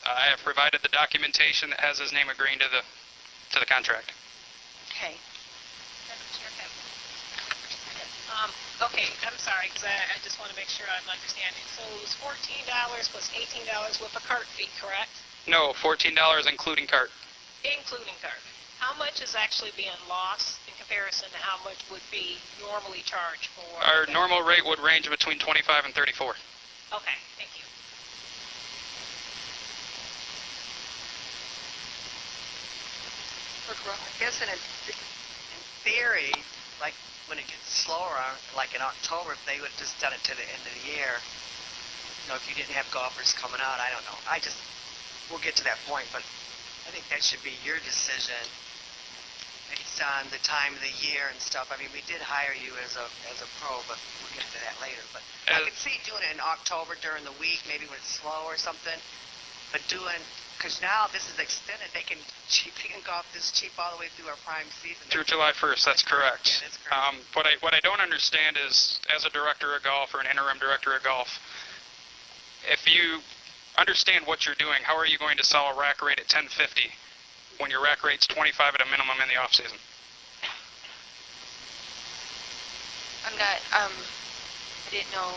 I have provided the documentation that has his name agreeing to the contract.
Okay.
Okay, I'm sorry, because I just want to make sure I'm understanding. So it was $14 plus $18 with a cart fee, correct?
No, $14 including cart.
Including cart. How much is actually being lost in comparison to how much would be normally charged for?
Our normal rate would range between 25 and 34.
Okay, thank you.
I
guess in theory, like when it gets slower, like in October, if they would have just done it to the end of the year, if you didn't have golfers coming out, I don't know. We'll get to that point, but I think that should be your decision based on the time of the year and stuff. I mean, we did hire you as a pro, but we'll get to that later. But I could see doing it in October during the week, maybe when it's slow or something. But because now this is extended, they can golf this cheap all the way through our prime season.
Through July 1st, that's correct.
Yeah, that's correct.
What I don't understand is, as a director of golf or an interim director of golf, if you understand what you're doing, how are you going to sell a rack rate at 1050 when your rack rate's 25 at a minimum in the off season?
I'm not, I didn't know,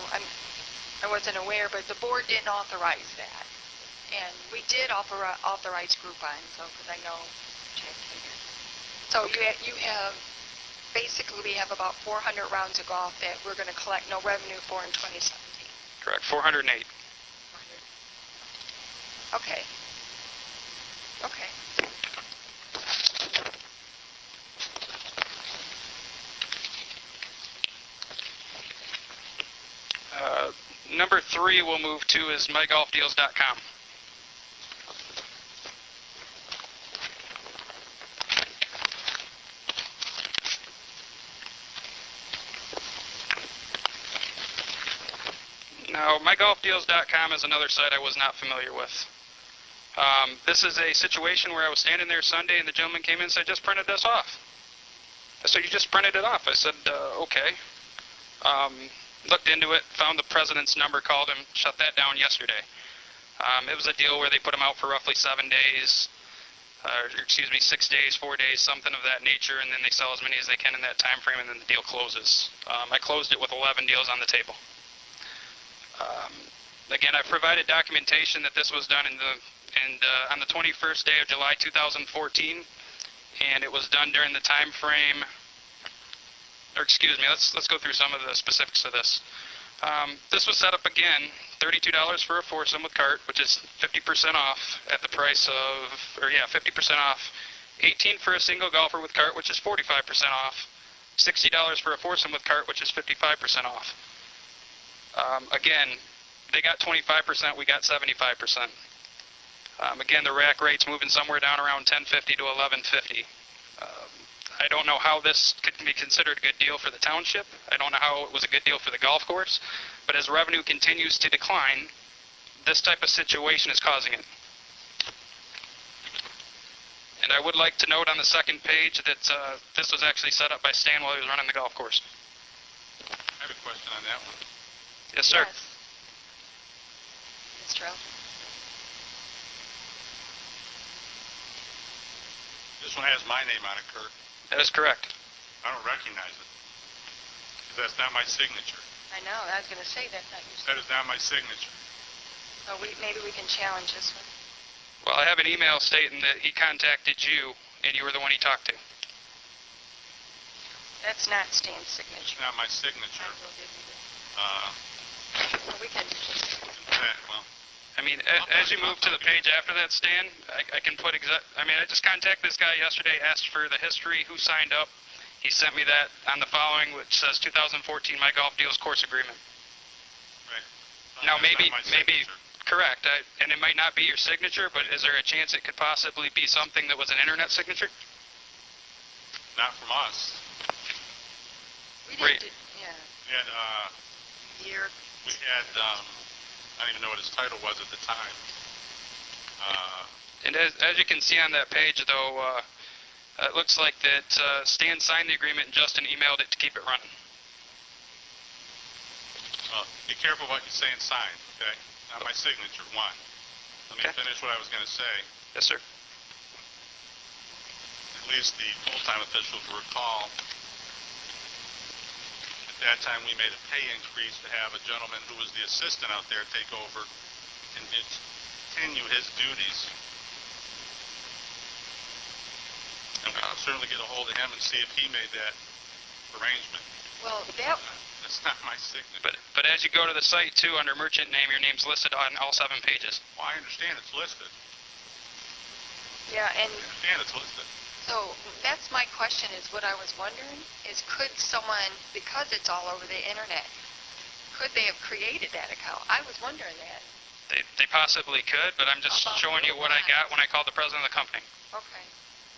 I wasn't aware, but the board didn't authorize that. And we did authorize Groupon, because I know Jack Hager. So you have, basically we have about 400 rounds of golf that we're going to collect no revenue for in 2017.
Correct, 408.
Okay. Okay.
Number 3 we'll move to is mygolfdeals.com. Now, mygolfdeals.com is another site I was not familiar with. This is a situation where I was standing there Sunday and the gentleman came in and said, just printed this off. I said, you just printed it off? I said, okay. Looked into it, found the president's number, called him, shut that down yesterday. It was a deal where they put them out for roughly 7 days, 6 days, 4 days, something of that nature, and then they sell as many as they can in that time frame, and then the deal closes. I closed it with 11 deals on the table. Again, I provided documentation that this was done on the 21st day of July 2014, and it was done during the time frame. Or excuse me, let's go through some of the specifics of this. This was set up again, $32 for a foursome with cart, which is 50% off at the price of, 50% off. $18 for a single golfer with cart, which is 45% off. $60 for a foursome with cart, which is 55% off. Again, they got 25%, we got 75%. Again, the rack rate's moving somewhere down around 1050 to 1150. I don't know how this could be considered a good deal for the township. I don't know how it was a good deal for the golf course. But as revenue continues to decline, this type of situation is causing it. And I would like to note on the second page that this was actually set up by Stan while he was running the golf course.
I have a question on that one.
Yes, sir.
Yes. Mr. L.
This one has my name on it, Kurt.
That is correct.
I don't recognize it. 'Cause that's not my signature.
I know, I was going to say that.
That is not my signature.
Oh, maybe we can challenge this one.
Well, I have an email stating that he contacted you, and you were the one he talked to.
That's not Stan's signature.
It's not my signature.
I will give you that. Well, we can.
Well,
I mean, as you move to the page after that, Stan, I can put I just contacted this guy yesterday, asked for the history, who signed up. He sent me that on the following, which says 2014 My Golf Deals Course Agreement.
right.
Now,
That's
maybe,
not my signature.
correct, and it might not be your signature, but is there a chance it could possibly be something that was an internet signature?
Not from us.
We
Right.
did, yeah.
We had,
Year.
I don't even know what his title was at the time.
And as you can see on that page, though, it looks like that Stan signed the agreement and Justin emailed it to keep it running.
Well, be careful what you say and sign, okay? Not my signature, one. Let me
Okay.
finish what I was going to say.
Yes, sir.
At least the full-time officials will recall. At that time, we made a pay increase to have a gentleman who was the assistant out there take over and continue his duties. And we can certainly get a hold of him and see if he made that arrangement.
Well,
That's not my signature.
But as you go to the site, too, under merchant name, your name's listed on all 7 pages.
Well, I understand it's listed.
yeah, and
I understand it's listed.
So that's my question is what I was wondering is could someone, because it's all over the internet, could they have created that account? I was wondering that.
They possibly could, but I'm just
How about
showing you what I got when I called the president of the company.
Okay.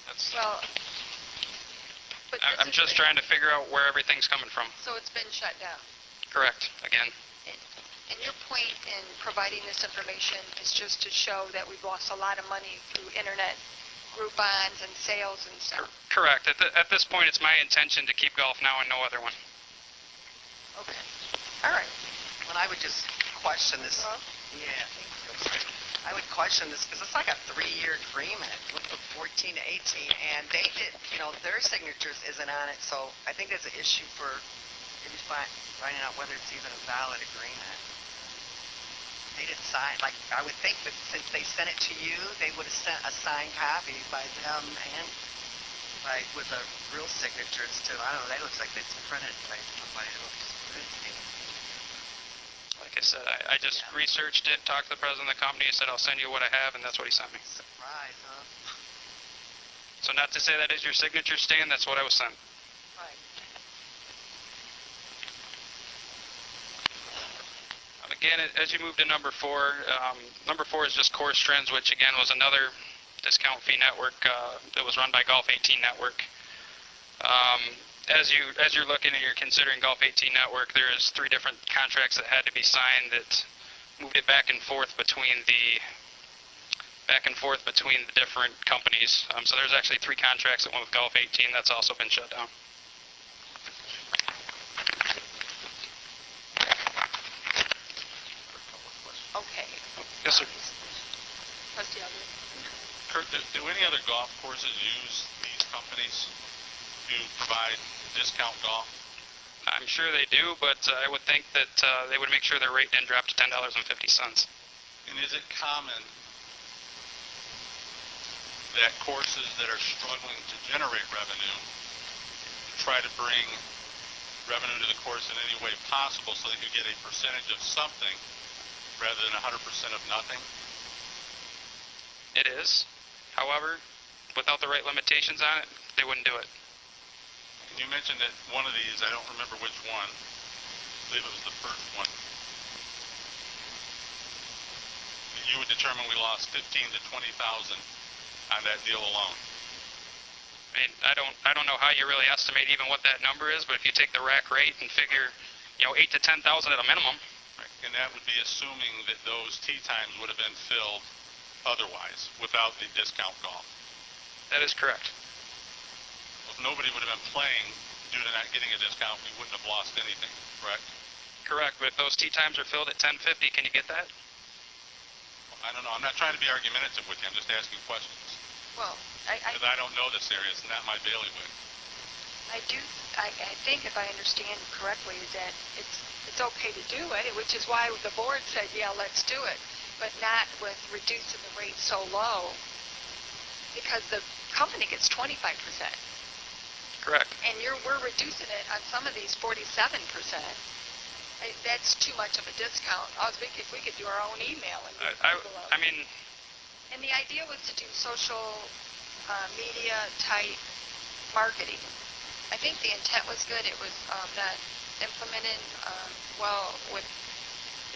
That's,
Well, but
I'm just trying to figure out where everything's coming from.
So it's been shut down.
Correct, again.
And your point in providing this information is just to show that we've lost a lot of money through internet Groupons and sales and stuff.
Correct. At this point, it's my intention to keep golf now and no other one.
Okay. All right.
When I would just question this.
Well,
Yeah, thank you. I would question this because it's like a 3-year agreement with the 14 to 18, and they did, their signatures isn't on it, so I think there's an issue for maybe finding out whether it's even a valid agreement. They didn't sign, like, I would think that since they sent it to you, they would have sent a signed copy by them and with the real signatures too. I don't know, that looks like it's printed by somebody else.
Like I said, I just researched it, talked to the president of the company, he said, I'll send you what I have, and that's what he sent me.
Surprise, huh?
So not to say that is your signature, Stan, that's what I was sent.
right.
Again, as you move to number 4, number 4 is just Course Trends, which again was another discount fee network that was run by Golf 18 Network. As you're looking and you're considering Golf 18 Network, there's 3 different contracts that had to be signed that moved it back and forth between the different companies. So there's actually 3 contracts that went with Golf 18 that's also been shut down.
Okay.
Yes, sir.
Trustee Elder.
Kurt, do any other golf courses use these companies to provide discount golf?
I'm sure they do, but I would think that they would make sure their rate didn't drop to $10.50.
And is it common that courses that are struggling to generate revenue try to bring revenue to the course in any way possible so that you get a percentage of something rather than 100% of nothing?
It is. However, without the right limitations on it, they wouldn't do it.
And you mentioned that one of these, I don't remember which one, I believe it was the first one, that you would determine we lost 15 to 20,000 on that deal alone.
I mean, I don't know how you really estimate even what that number is, but if you take the rack rate and figure, 8 to 10,000 at a minimum.
Right. And that would be assuming that those tee times would have been filled otherwise, without the discount golf.
That is correct.
If nobody would have been playing due to not getting a discount, we wouldn't have lost anything, correct?
Correct, but if those tee times are filled at 10:50, can you get that?
I don't know. I'm not trying to be argumentative with you. I'm just asking questions.
Well,
Because I don't know this area. It's not my bailiwick.
I think if I understand correctly is that it's okay to do it, which is why the board said, yeah, let's do it, but not with reducing the rate so low because the company gets 25%.
Correct.
And we're reducing it on some of these 47%. That's too much of a discount. If we could do our own email and
I mean,
and the idea was to do social media type marketing. I think the intent was good. It was not implemented well with,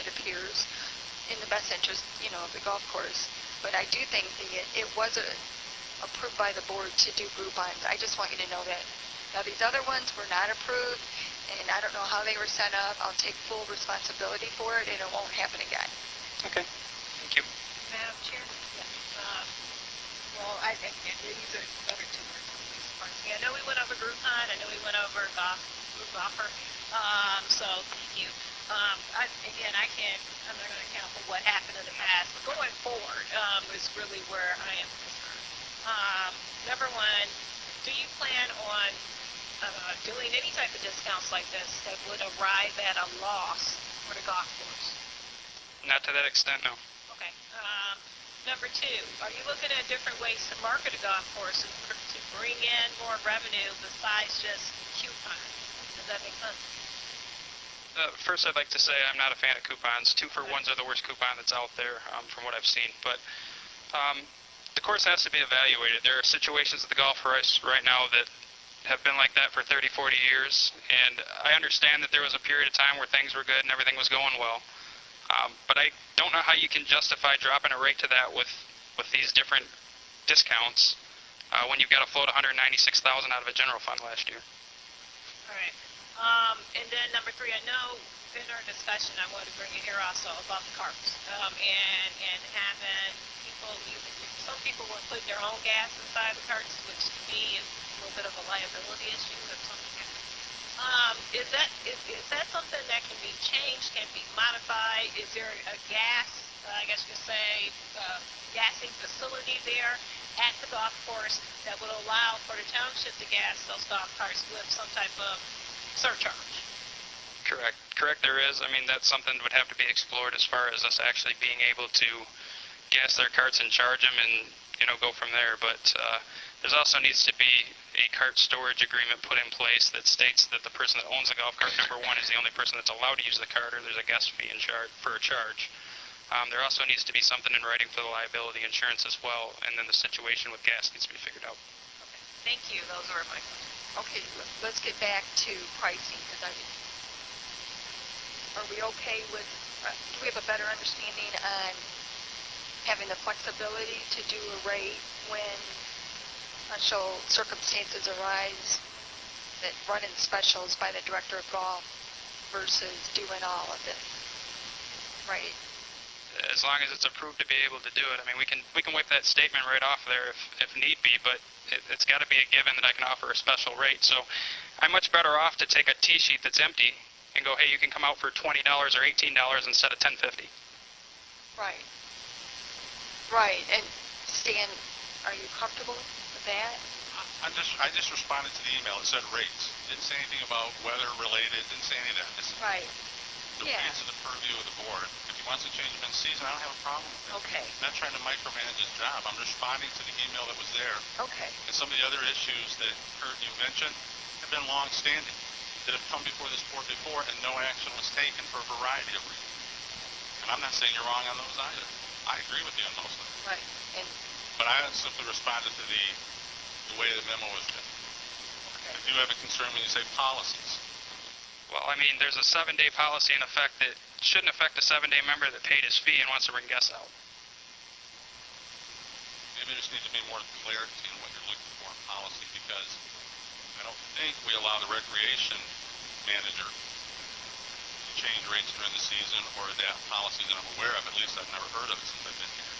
it appears, in the best interest, of the golf course. But I do think it was approved by the board to do Groupons. I just want you to know that. Now these other ones were not approved, and I don't know how they were set up. I'll take full responsibility for it, and it won't happen again.
okay. Thank you.
Madam Chair? Well, I think these are better two parts. I know we went over Groupon. I know we went over Group Offer. So thank you. I'm not going to account for what happened in the past, but going forward is really where I am concerned. Number one, do you plan on doing any type of discounts like this that would arrive at a loss for the golf course?
Not to that extent, no.
Okay. Number two, are you looking at different ways to market a golf course to bring in more revenue besides just coupons? Does that make sense?
First, I'd like to say I'm not a fan of coupons. 2-for-1s are the worst coupon that's out there from what I've seen. But the course has to be evaluated. There are situations at the golf course right now that have been like that for 30, 40 years, and I understand that there was a period of time where things were good and everything was going well. But I don't know how you can justify dropping a rate to that with these different discounts when you've got a float $196,000 out of a general fund last year.
All right. And then number 3, I know in our discussion I wanted to bring in here also about the carts and having people using. Some people will put their own gas inside the carts, which to me is a little bit of a liability issue if something happens. Is that something that can be changed, can be modified? Is there a gas, I guess you could say, gassing facility there at the golf course that would allow for the township to gas those golf carts with some type of surcharge?
Correct, there is. I mean, that's something that would have to be explored as far as us actually being able to gas their carts and charge them and, go from there. But there also needs to be a cart storage agreement put in place that states that the person that owns the golf cart, number one, is the only person that's allowed to use the cart, or there's a guest fee for a charge. There also needs to be something in writing for the liability insurance as well, and then the situation with gas needs to be figured out.
Okay, thank you. Those were my questions.
Okay, let's get back to pricing, because are we okay with, do we have a better understanding on having the flexibility to do a rate when special circumstances arise that run in specials by the director of golf versus doing all of it, right?
As long as it's approved to be able to do it. I mean, we can wipe that statement right off there if need be, but it's got to be a given that I can offer a special rate. So I'm much better off to take a tee sheet that's empty and go, hey, you can come out for $20 or $18 instead of $10.50.
Right. Right. And Stan, are you comfortable with that?
I just responded to the email. It said rates. Didn't say anything about weather related. Didn't say any of that.
Right.
The rates are the purview of the board. If he wants to change them in season, I don't have a problem with it.
Okay.
I'm not trying to micromanage his job. I'm responding to the email that was there.
Okay.
And some of the other issues that Kurt, you mentioned have been long-standing, that have come before this board before, and no action was taken for a variety of reasons. And I'm not saying you're wrong on those either. I agree with you on most of them.
Right. And
But I simply responded to the way the memo was written.
okay.
I do have a concern when you say policies.
Well, I mean, there's a 7-day policy in effect that shouldn't affect a 7-day member that paid his fee and wants to bring guests out.
Maybe there just needs to be more clarity in what you're looking for in policy, because I don't think we allow the recreation manager to change rates during the season or adapt policies that I'm aware of. At least I've never heard of it since I've been here.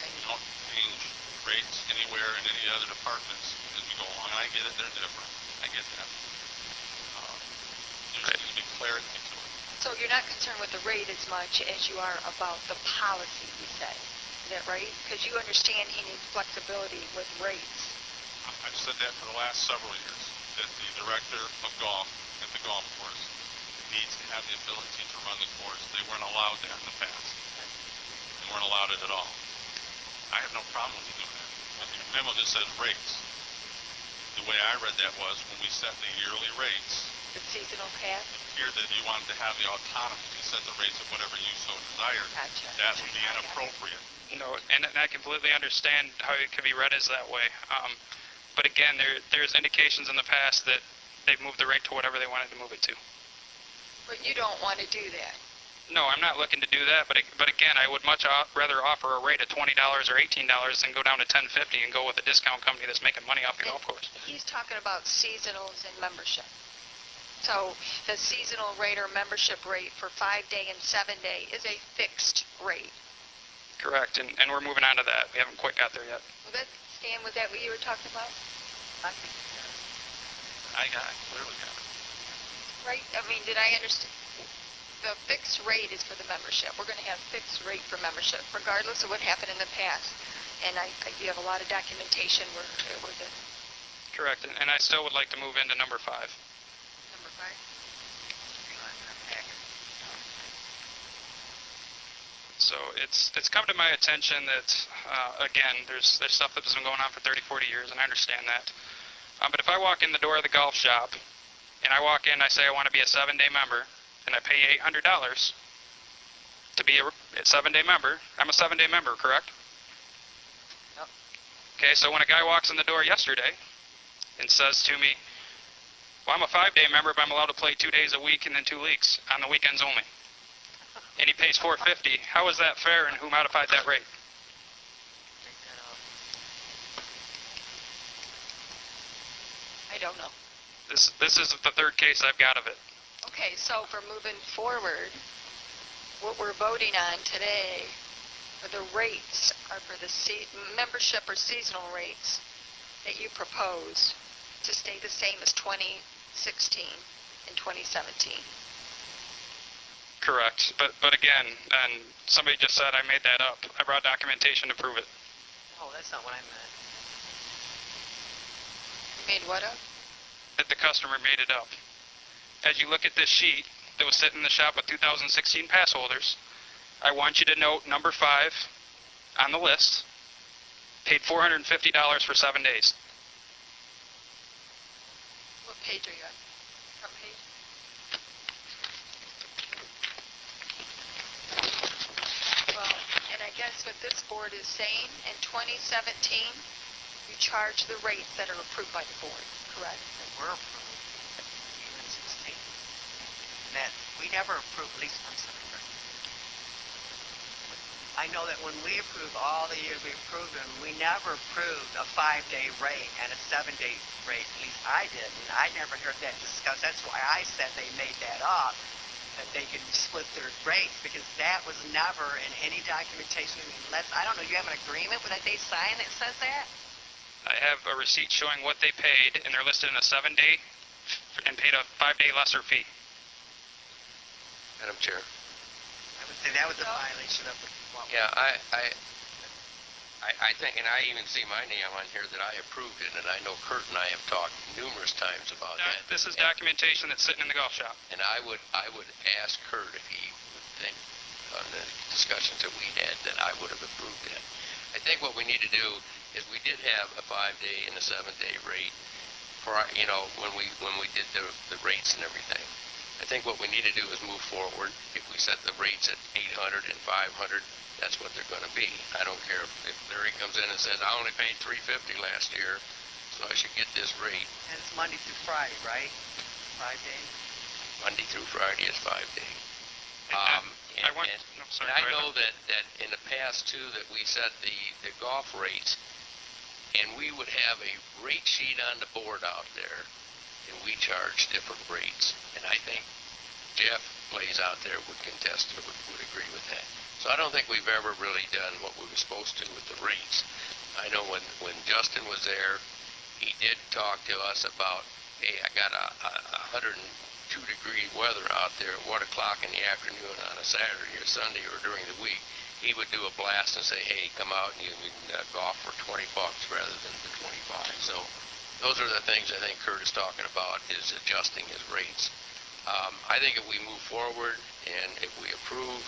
You don't change rates anywhere in any other departments as we go along. And I get it, they're different. I get that. There needs to be clarity to it.
So you're not concerned with the rate as much as you are about the policy, you said. Is that right? Because you understand he needs flexibility with rates.
I've said that for the last several years, that the director of golf at the golf course needs to have the ability to run the course. They weren't allowed that in the past. They weren't allowed it at all. I have no problem with you doing that. But the memo just says rates. The way I read that was when we set the yearly rates,
The seasonal pass?
here that you wanted to have the autonomy to set the rates at whatever you so desired.
Gotcha.
That would be inappropriate.
And I completely understand how it could be read as that way. But again, there's indications in the past that they've moved the rate to whatever they wanted to move it to.
But you don't want to do that.
No, I'm not looking to do that, but again, I would much rather offer a rate of $20 or $18 than go down to $10.50 and go with a discount company that's making money off the golf course.
He's talking about seasonals and membership. So the seasonal rate or membership rate for 5-day and 7-day is a fixed rate.
Correct, and we're moving on to that. We haven't quite got there yet.
Stan, was that what you were talking about?
I clearly got it.
Right? I mean, did I understand? The fixed rate is for the membership. We're going to have fixed rate for membership, regardless of what happened in the past. And you have a lot of documentation where the
Correct, and I still would like to move into number 5.
number 5.
So it's come to my attention that, again, there's stuff that's been going on for 30, 40 years, and I understand that. But if I walk in the door of the golf shop, and I walk in, I say I want to be a 7-day member, and I pay $800 to be a 7-day member, I'm a 7-day member, correct?
Yep.
Okay, so when a guy walks in the door yesterday and says to me, well, I'm a 5-day member, but I'm allowed to play 2 days a week and then 2 leagues on the weekends only. And he pays $450. How is that fair, and who modified that rate?
Take that off.
I don't know.
This is the third case I've got of it.
Okay, so for moving forward, what we're voting on today are the rates, are for the membership or seasonal rates that you proposed to stay the same as 2016 and 2017.
Correct. But again, and somebody just said I made that up. I brought documentation to prove it.
Oh, that's not what I meant.
You made what up?
That the customer made it up. As you look at this sheet that was sitting in the shop with 2016 pass holders, I want you to note number 5 on the list, paid $450 for 7 days.
What page are you on? Front page? Well, and I guess what this board is saying, in 2017, you charge the rates that are approved by the board, correct?
That were approved. Even 16. And that, we never approved, at least I'm sorry. I know that when we approved all the years we approved them, we never approved a 5-day rate and a 7-day rate. At least I didn't. I never heard that discussed. That's why I said they made that up, that they could split their rates, because that was never in any documentation. Unless, I don't know, you have an agreement that they sign that says that?
I have a receipt showing what they paid, and they're listed in a 7-day and paid a 5-day lesser fee.
Madam Chair.
I would say that was a violation of the law.
Yeah, I think, and I even see my name on here that I approved it, and I know Kurt and I have talked numerous times about that.
This is documentation that's sitting in the golf shop.
And I would ask Kurt if he would think on the discussions that we had that I would have approved that. I think what we need to do is we did have a 5-day and a 7-day rate for, when we did the rates and everything. I think what we need to do is move forward. If we set the rates at 800 and 500, that's what they're going to be. I don't care if Larry comes in and says, I only paid $350 last year, so I should get this rate.
And it's Monday through Friday, right? 5 days?
Monday through Friday is 5 days.
And
I know that in the past, too, that we set the golf rates, and we would have a rate sheet on the board out there, and we charge different rates. And I think Jeff plays out there would contest or would agree with that. So I don't think we've ever really done what we were supposed to with the rates. I know when Justin was there, he did talk to us about, hey, I got a 102-degree weather out there at 1 o'clock in the afternoon on a Saturday or Sunday or during the week. He would do a blast and say, hey, come out and you can golf for $20 rather than the 25. So those are the things I think Kurt is talking about, is adjusting his rates. I think if we move forward and if we approve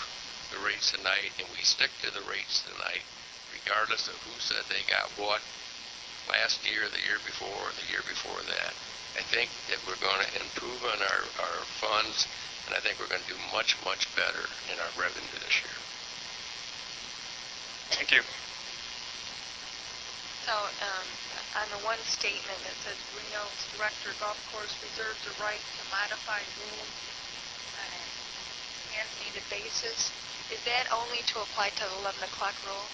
the rates tonight and we stick to the rates tonight, regardless of who said they got what last year, the year before, the year before that, I think that we're going to improve on our funds, and I think we're going to do much, much better in our revenue this year.
Thank you.
So, on the one statement that says Reno's Director Golf Course reserves the right to modify rules on an as-needed basis, is that only to apply to the 11 o'clock rule?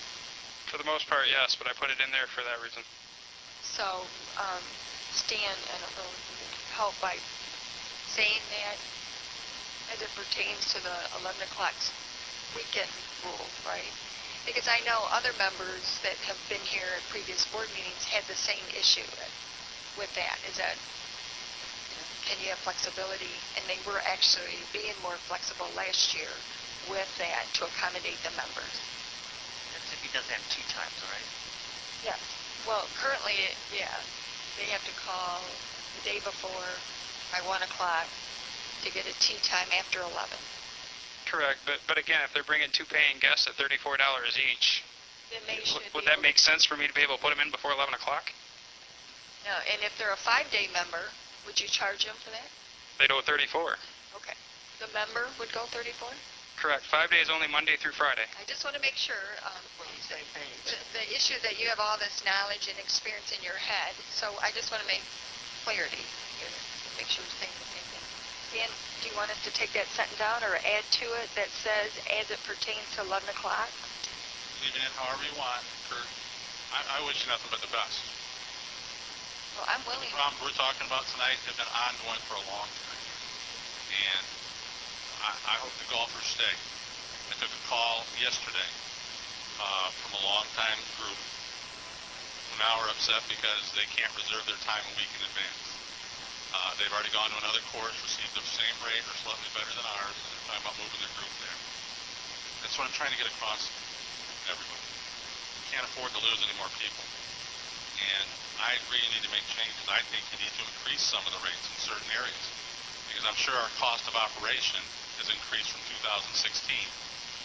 For the most part, yes, but I put it in there for that reason.
So, Stan, I don't know, help by saying that as it pertains to the 11 o'clock weekend rule, right? Because I know other members that have been here at previous board meetings had the same issue with that. Is that, can you have flexibility? And they were actually being more flexible last year with that to accommodate the members.
That's if he doesn't have tea times, right?
Yeah. Well, currently, yeah, they have to call the day before by 1 o'clock to get a tea time after 11.
Correct, but again, if they're bringing 2 paying guests at $34 each,
Then they should
would
be
that
able-
make sense for me to be able to put them in before 11 o'clock?
No, and if they're a 5-day member, would you charge them for that?
They do 34.
Okay. The member would go 34?
Correct. 5 days only, Monday through Friday.
I just want to make sure,
We're on the same page.
the issue that you have all this knowledge and experience in your head, so I just want to make clarity here, make sure we're saying the same thing. Dan, do you want us to take that sentence out or add to it that says, as it pertains to 11 o'clock?
Leave it in however you want, Kurt. I wish you nothing but the best.
Well, I'm willing.
The problems we're talking about tonight have been ongoing for a long time. And I hope the golfers stay. I took a call yesterday from a longtime group who now are upset because they can't reserve their time a week in advance. They've already gone to another course, received the same rate or slightly better than ours, and they're talking about moving their group there. That's what I'm trying to get across to everybody. We can't afford to lose any more people. And I agree you need to make changes. I think you need to increase some of the rates in certain areas, because I'm sure our cost of operation has increased from 2016,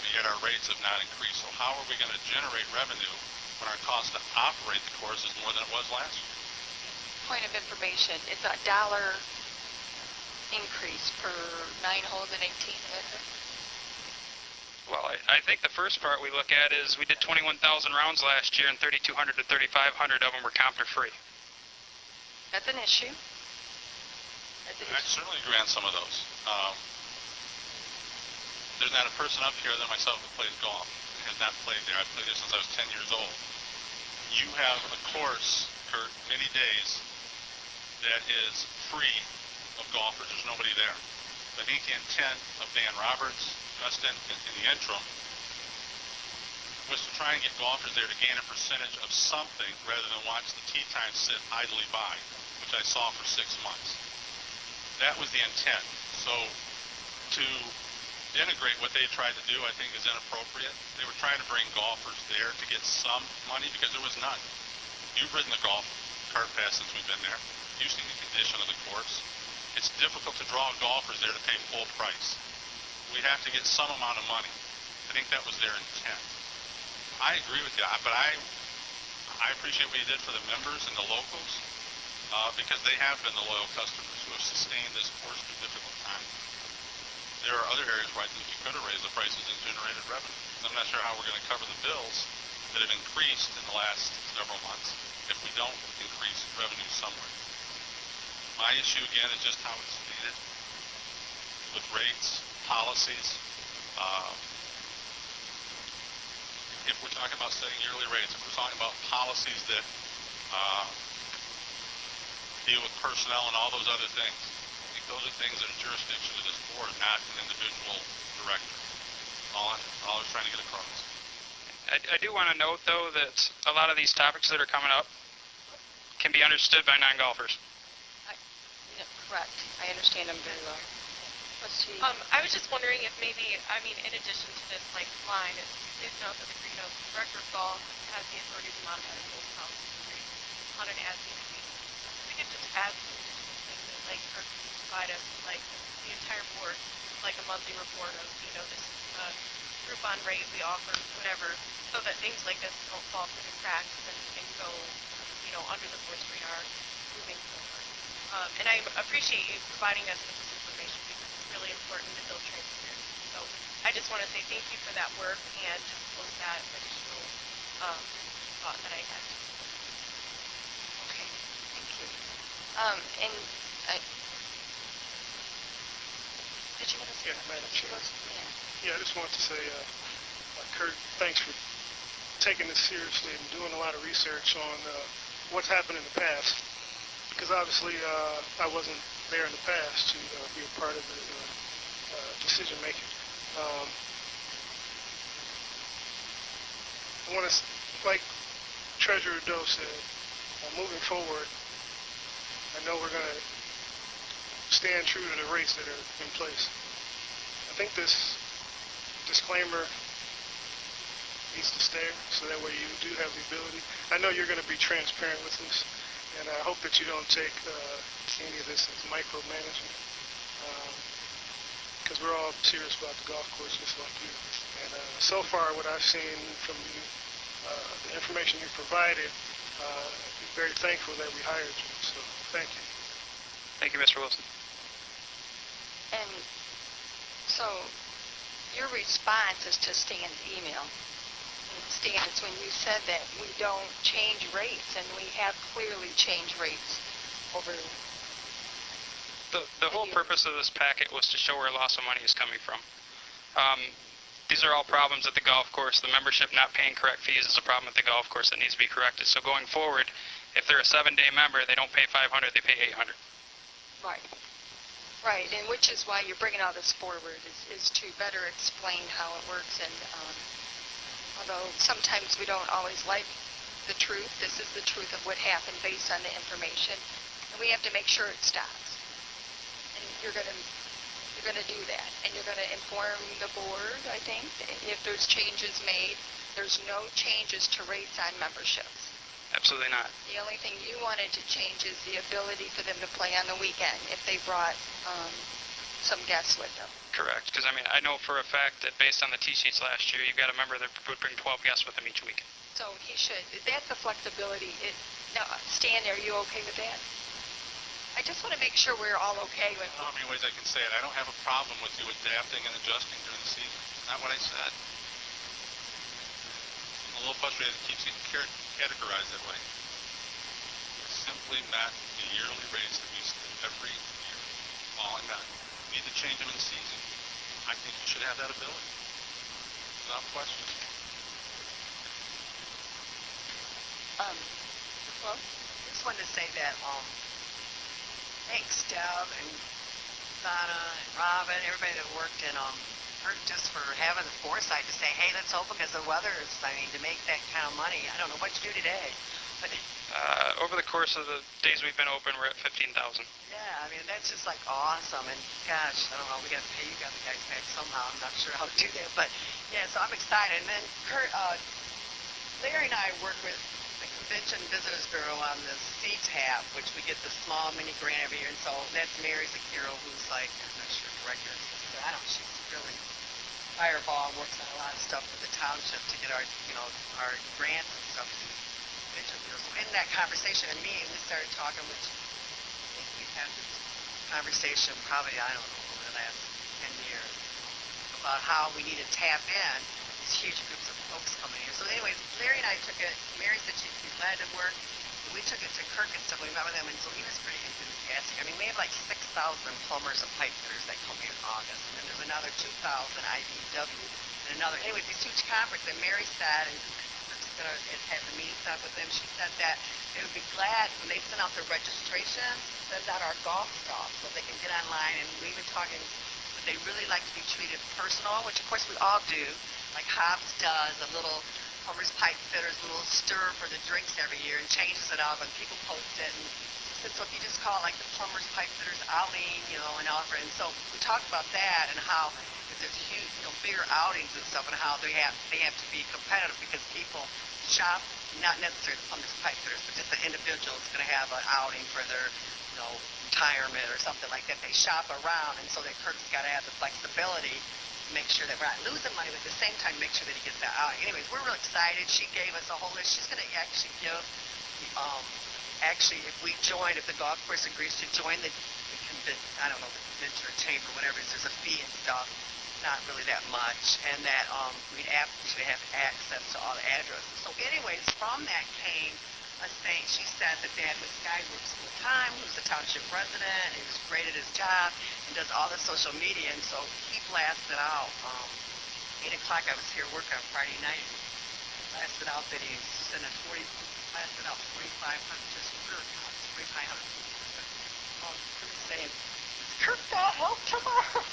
but yet our rates have not increased. So how are we going to generate revenue when our cost to operate the course is more than it was last year?
Point of information, it's $1 increase per 9 holes in 18, is it?
Well, I think the first part we look at is we did 21,000 rounds last year, and 3,200 to 3,500 of them were comped or free.
That's an issue. That's an
I
issue.
certainly agree on some of those. There's not a person up here than myself who plays golf, has not played there. I've played there since I was 10 years old. You have a course, Kurt, many days, that is free of golfers. There's nobody there. I think the intent of Dan Roberts, Justin, in the interim, was to try and get golfers there to gain a percentage of something rather than watch the tee time sit idly by, which I saw for 6 months. That was the intent. So to denigrate what they tried to do, I think, is inappropriate. They were trying to bring golfers there to get some money because there was none. You've ridden the golf cart path since we've been there. You've seen the condition of the course. It's difficult to draw golfers there to pay full price. We have to get some amount of money. I think that was their intent. I agree with you, but I appreciate what you did for the members and the locals because they have been the loyal customers who have sustained this course through difficult times. There are other areas where I think you could have raised the prices and generated revenue. I'm not sure how we're going to cover the bills that have increased in the last several months if we don't increase revenue somewhere. My issue, again, is just how it's stated with rates, policies. If we're talking about setting yearly rates, if we're talking about policies that deal with personnel and all those other things, I think those are things that are jurisdiction of this board, not an individual director. All I was trying to get across.
I do want to note, though, that a lot of these topics that are coming up can be understood by non-golfers.
Correct. I understand them very well. Let's see.
I was just wondering if maybe, I mean, in addition to this, like, line, it's note that the Green Oak Director of Golf has the authority to modify the full policy on an as-needed basis. We could just add some additional things that, like, or provide us, like, the entire board, like a monthly report of, you know, this Groupon rate we offer, whatever, so that things like this don't fall through the cracks and go, you know, under the board's radar moving forward. And I appreciate you providing us with this information because it's really important to build transparency. So I just want to say thank you for that work and just close that additional thought that I had.
Okay. Thank you. And did you want to say
Yeah, Madam Chair.
Yeah.
Yeah, I just wanted to say, Kurt, thanks for taking this seriously and doing a lot of research on what's happened in the past. Because obviously I wasn't there in the past to be a part of the decision making. I want to, like Treasurer Doe said, moving forward, I know we're going to stand true to the rates that are in place. I think this disclaimer needs to stay, so that way you do have the ability. I know you're going to be transparent with us. And I hope that you don't take any of this as micromanagement, because we're all serious about the golf course, just like you. And so far, what I've seen from you, the information you provided, I'm very thankful that we hired you. So thank you.
Thank you, Mr. Wilson.
And so your response is to Stan's email. And Stan, it's when you said that we don't change rates, and we have clearly changed rates over.
The whole purpose of this packet was to show where loss of money is coming from. These are all problems at the golf course. The membership not paying correct fees is a problem at the golf course that needs to be corrected. So going forward, if they're a 7-day member, they don't pay $500, they pay $800.
Right. Right, and which is why you're bringing all this forward, is to better explain how it works. And although sometimes we don't always like the truth, this is the truth of what happened based on the information, and we have to make sure it stops. And you're gonna do that, and you're gonna inform the board, I think, if there's changes made. There's no changes to rates on memberships.
Absolutely not.
The only thing you wanted to change is the ability for them to play on the weekend if they brought some guests with them.
Correct, because I know for a fact that based on the T-sheets last year, you've got a member that would bring 12 guests with them each week.
So he should. That's the flexibility. Now, Stan, are you okay with that? I just want to make sure we're all okay with
I don't know how many ways I can say it. I don't have a problem with you adapting and adjusting during the season. That's not what I said. I'm a little frustrated it keeps getting categorized that way. It's simply not the yearly rates that we see every year. All I'm not. You need to change them in season. I think you should have that ability. Without question.
Well,
Just wanted to say that, thanks Deb and Donna and Robin, everybody that worked in, just for having the foresight to say, hey, let's open because the weather is, to make that kind of money. I don't know what you do today, but
Over the course of the days we've been open, we're at 15,000.
yeah, that's just like awesome. And gosh, I don't know, we got to pay you guys back somehow. I'm not sure how to do that, but yeah, so I'm excited. And then Kurt, Larry and I work with the Convention Visitors Bureau on the CTAP, which we get the small mini grant every year. And so that's Mary Zakiro, who's like, I'm not sure, director. I don't know, she's really fireball, works on a lot of stuff for the township to get our, our grants and stuff. So in that conversation and meeting, we started talking, which I think we've had this conversation probably, I don't know, over the last 10 years, about how we need to tap in these huge groups of folks coming here. So anyways, Larry and I took it, Mary said she'd be glad to work, and we took it to Kirk and stuff, we met with him, and so he was pretty enthusiastic. We have like 6,000 plumbers and pipe fitters that come here in August, and then there's another 2,000 IBW, and another, anyways, this huge conference, and Mary said, and going to have the meeting set up with them, she said that they would be glad when they send out their registration, send out our golf stuff so they can get online. And we've been talking, but they really like to be treated personal, which of course we all do, like Hobbs does, a little plumbers, pipe fitters, a little stir for the drinks every year and changes it up, and people post it. And so if you just call it like the plumbers, pipe fitters, Eileen, and offer. And so we talked about that and how if there's huge, bigger outings and stuff, and how they have to be competitive because people shop, not necessarily the plumbers, pipe fitters, but just the individual is going to have an outing for their, retirement or something like that. They shop around, and so that Kirk's got to have the flexibility to make sure that we're not losing money, but at the same time make sure that he gets that outing. Anyways, we're real excited. She gave us a whole list. She's going to actually give, if we join, if the golf course agrees to join the I don't know, the convention or chamber, whatever it is, there's a fee and stuff. Not really that much, and that we'd actually have access to all the addresses. So anyways, from that came a thing. She said that this guy works full time, who's a township resident, and he was great at his job, and does all the social media, and so he blasted out, 8 o'clock I was here working on Friday night, blasted out that he sent blasted out 4,500, just 4,500 saying, Kirk got help tomorrow.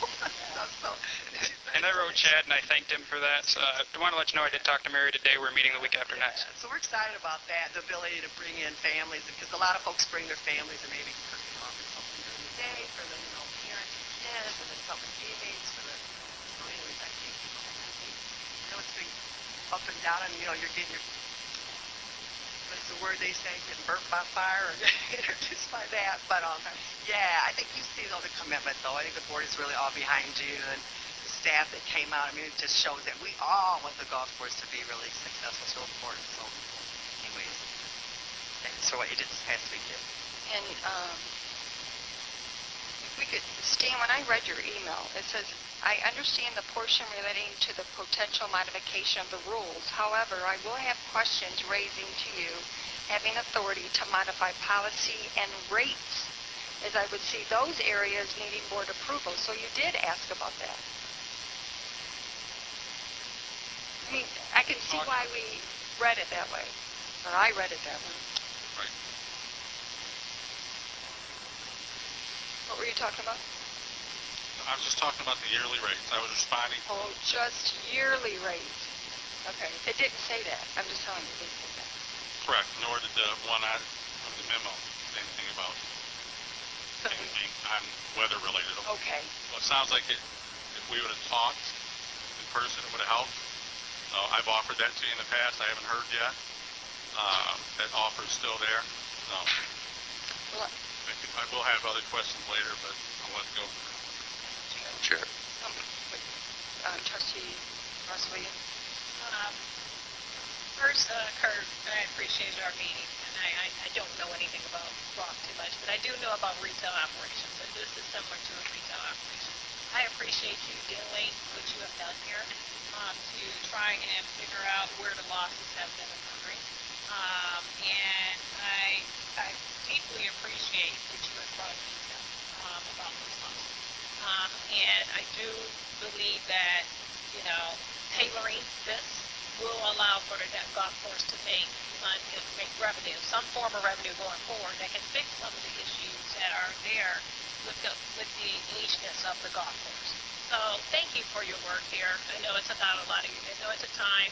And I wrote Chad, and I thanked him for that. So I want to let you know I did talk to Mary today. We're meeting the week after next.
So we're excited about that, the ability to bring in families, because a lot of folks bring their families, and maybe Kirk can offer something during the day for the parents and kids, and then something evenings for the. So anyways, I think it's been up and down, and you're getting your. What's the word they say? Getting burnt by fire or introduced by that. But yeah, I think you see the commitment though. I think the board is really all behind you, and the staff that came out. It just shows that we all want the golf course to be really successful. So important. So, anyways, thanks for what you did this past weekend.
And We could, Stan, when I read your email, it says, I understand the portion relating to the potential modification of the rules. However, I will have questions raising to you having authority to modify policy and rates, as I would see those areas needing board approval. So you did ask about that. I mean, I can see why we read it that way, or I read it that way.
Right.
What were you talking about?
I was just talking about the yearly rates. I was responding.
Oh, just yearly rates. Okay. It didn't say that. I'm just telling you, it didn't say that.
Correct. Nor did the one on the memo say anything about anything on weather related.
Okay.
Well, it sounds like if we would have talked in person, it would have helped. I've offered that to you in the past. I haven't heard yet. That offer is still there. So
Well,
I will have other questions later, but I'll let go.
Sure.
Trustee Ross Williams.
First, Kurt, I appreciated our meeting, and I don't know anything about Rock too much, but I do know about retail operations, and this is similar to a retail operation. I appreciate you doing what you have done here to try and figure out where the losses have been occurring. And I deeply appreciate that you have brought detail about those losses. And I do believe that, tailoring this will allow for the golf course to make revenue, some form of revenue going forward that can fix some of the issues that are there with the agedness of the golf course. So thank you for your work here. I know it's about a lot of you. I know it's a time,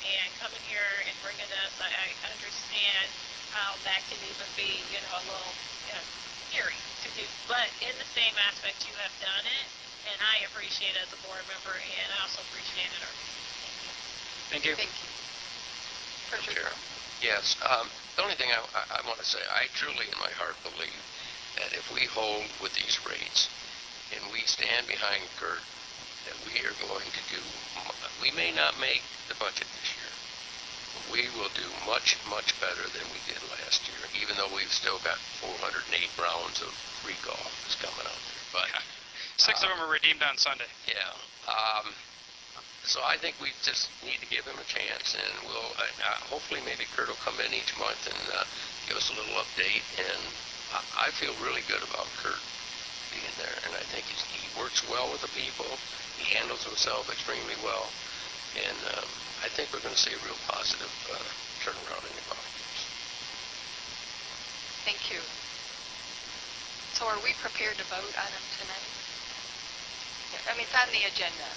and coming here and bringing this, I understand how that can even be, a little scary to do. But in the same aspect, you have done it, and I appreciate it as a board member, and I also appreciate it.
Thank you.
Thank you. Treasurer
Chair.
Durham.
Yes. The only thing I want to say, I truly in my heart believe that if we hold with these rates and we stand behind Kurt, that we are going to do, we may not make the budget this year, but we will do much, much better than we did last year, even though we've still got 408 rounds of free golf that's coming out there. But
6 of them are redeemed on Sunday.
yeah. So I think we just need to give him a chance, and we'll hopefully maybe Kurt will come in each month and give us a little update. And I feel really good about Kurt being there, and I think he works well with the people. He handles himself extremely well, and I think we're going to see a real positive turnaround in the golf course.
Thank you. So are we prepared to vote on them tonight? I mean, it's on the agenda.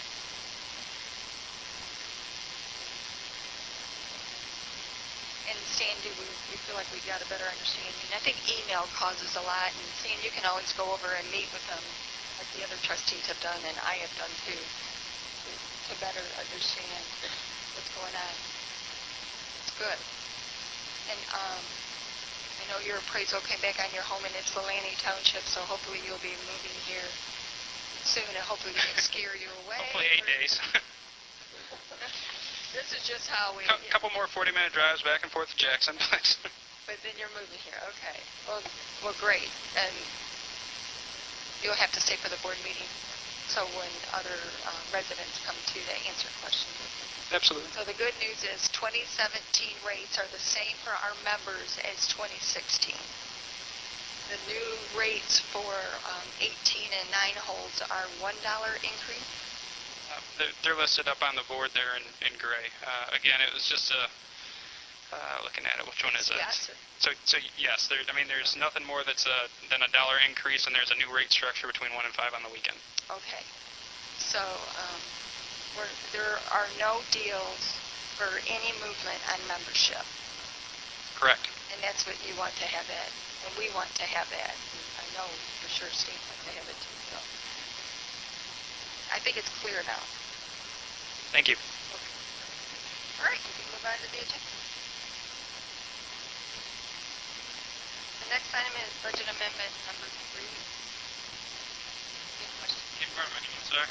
And Stan, do we feel like we got a better understanding? I think email causes a lot, and Stan, you can always go over and meet with them, like the other trustees have done, and I have done too, to better understand what's going on. It's good. And I know your appraisal came back on your home in Ypsilanti Township, so hopefully you'll be moving here soon, and hopefully we can scare you away.
Hopefully 8 days.
This is just how we...
Couple more 40-minute drives back and forth to Jackson.
But then you're moving here, okay. Well, great. And you'll have to stay for the board meeting, so when other residents come to answer questions.
Absolutely.
So the good news is 2017 rates are the same for our members as 2016. The new rates for 18 and 9 holes are $1 increase.
They're listed up on the board there in gray. Again, it was just looking at it. Which one is it?
Yes.
So yes, there's nothing more than a $1 increase, and there's a new rate structure between 1 and 5 on the weekend.
Okay. So there are no deals for any movement on membership.
Correct.
And that's what you want to have that. And we want to have that. I know for sure Steve wants to have it too. So I think it's clear now.
Thank you.
All right, we can move on to the agenda. The next item is budget amendment number 3. Any questions?
Keep moving, sir.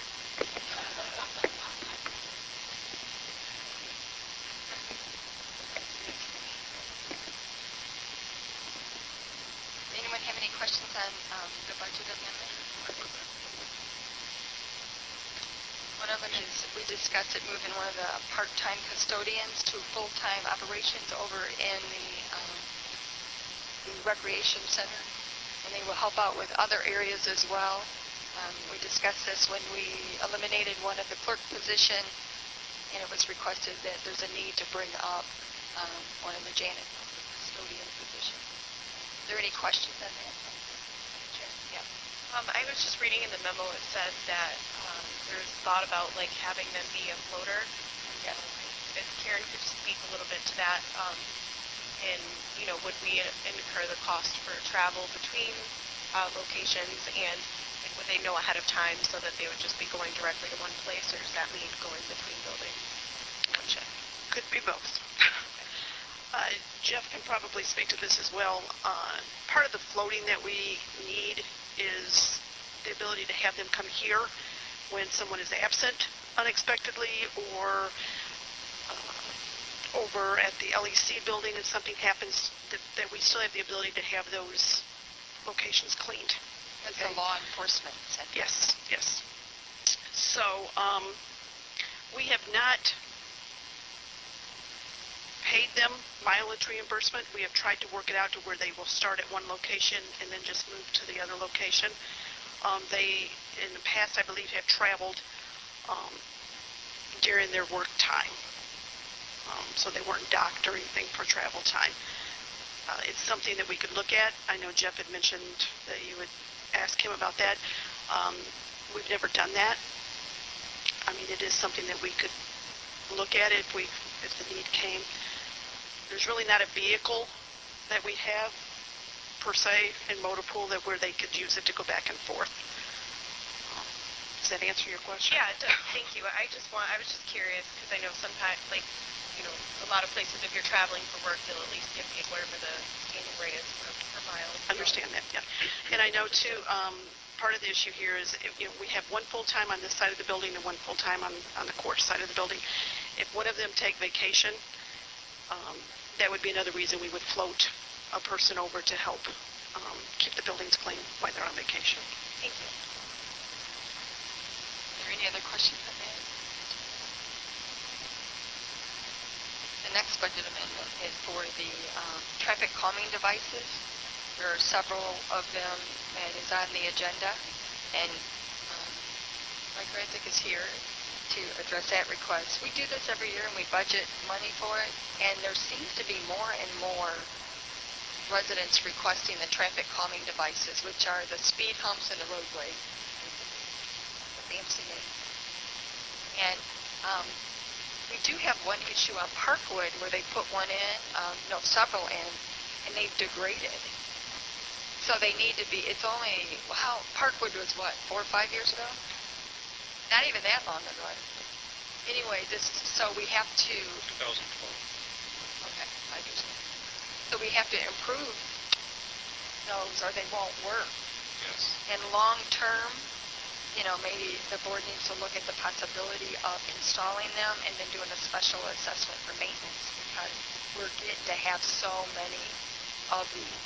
Anyone have any questions on the budget amendment? One of them is we discussed it moving one of the part-time custodians to full-time operations over in the recreation center, and they will help out with other areas as well. We discussed this when we eliminated one of the clerk position, and it was requested that there's a need to bring up one of the custodian positions. Are there any questions on that?
Yeah. I was just reading in the memo, it said that there's thought about like having them be a floater.
Yes.
If Karen could just speak a little bit to that, and would we incur the cost for travel between locations, and would they know ahead of time so that they would just be going directly to one place, or does that mean going between buildings? Gotcha.
Could be both. Jeff can probably speak to this as well. Part of the floating that we need is the ability to have them come here when someone is absent unexpectedly, or over at the LEC building and something happens, that we still have the ability to have those locations cleaned.
That's the law enforcement center.
Yes, yes. So we have not paid them mileage reimbursement. We have tried to work it out to where they will start at one location and then just move to the other location. They, in the past, I believe, have traveled during their work time. So they weren't docked or anything for travel time. It's something that we could look at. I know Jeff had mentioned that you would ask him about that. We've never done that. I mean, it is something that we could look at if the need came. There's really not a vehicle that we have per se in motor pool where they could use it to go back and forth. Does that answer your question?
Yeah, it does. Thank you. I was just curious because I know sometimes, like, a lot of places, if you're traveling for work, they'll at least give you whatever the standing rate is per mile.
Understand that, yeah. And I know too, part of the issue here is we have one full-time on this side of the building and one full-time on the court side of the building. If one of them take vacation, that would be another reason we would float a person over to help keep the buildings clean while they're on vacation.
Thank you.
Are there any other questions on that? The next budget amendment is for the traffic calming devices. There are several of them that is on the agenda, and Mike Radzik is here to address that request. We do this every year and we budget money for it, and there seems to be more and more residents requesting the traffic calming devices, which are the speed humps in the roadway, the fancy name. And we do have one issue on Parkwood where they put one in, several in, and they've degraded. So they need to be, it's only, wow, Parkwood was what, 4 or 5 years ago? Not even that long ago. Anyway, so we have to...
2012.
Okay, 5 years ago. So we have to improve those or they won't work.
Yes.
And long term, maybe the board needs to look at the possibility of installing them and then doing a special assessment for maintenance, because we're getting to have so many of these.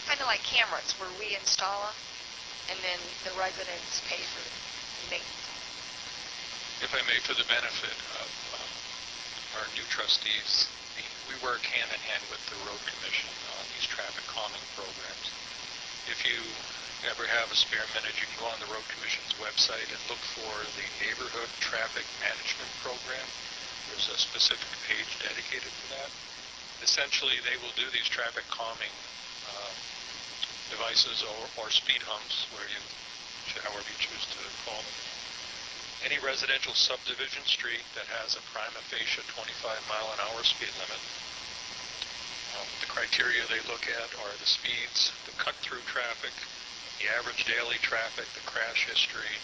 Kind of like cameras where we install them and then the residents pay for maintenance.
If I may, for the benefit of our new trustees, we work hand in hand with the road commission on these traffic calming programs. If you ever have a spare minute, you can go on the road commission's website and look for the neighborhood traffic management program. There's a specific page dedicated to that. Essentially, they will do these traffic calming devices or speed humps, however you choose to call them. Any residential subdivision street that has a prima facie 25-mile-an-hour speed limit. The criteria they look at are the speeds, the cut-through traffic, the average daily traffic, the crash history,